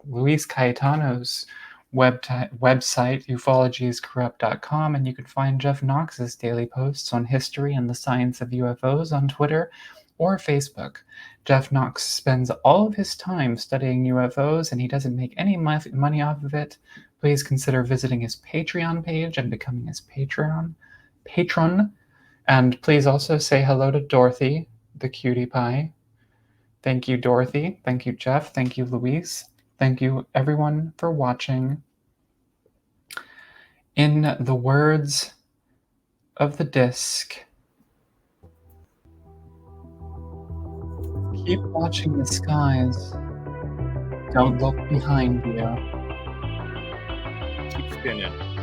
Caetano's website, ufologyiscorrupt.com, and you can find Jeff Knox's daily posts on history and the science of UFOs on Twitter or Facebook. Jeff Knox spends all of his time studying UFOs, and he doesn't make any money off of it. Please consider visiting his Patreon page and becoming his patron. And please also say hello to Dorothy, the cutie pie. Thank you, Dorothy. Thank you, Jeff. Thank you, Luis. Thank you, everyone, for watching. In the words of the disc, keep watching the skies. Don't look behind you. Keep spinning.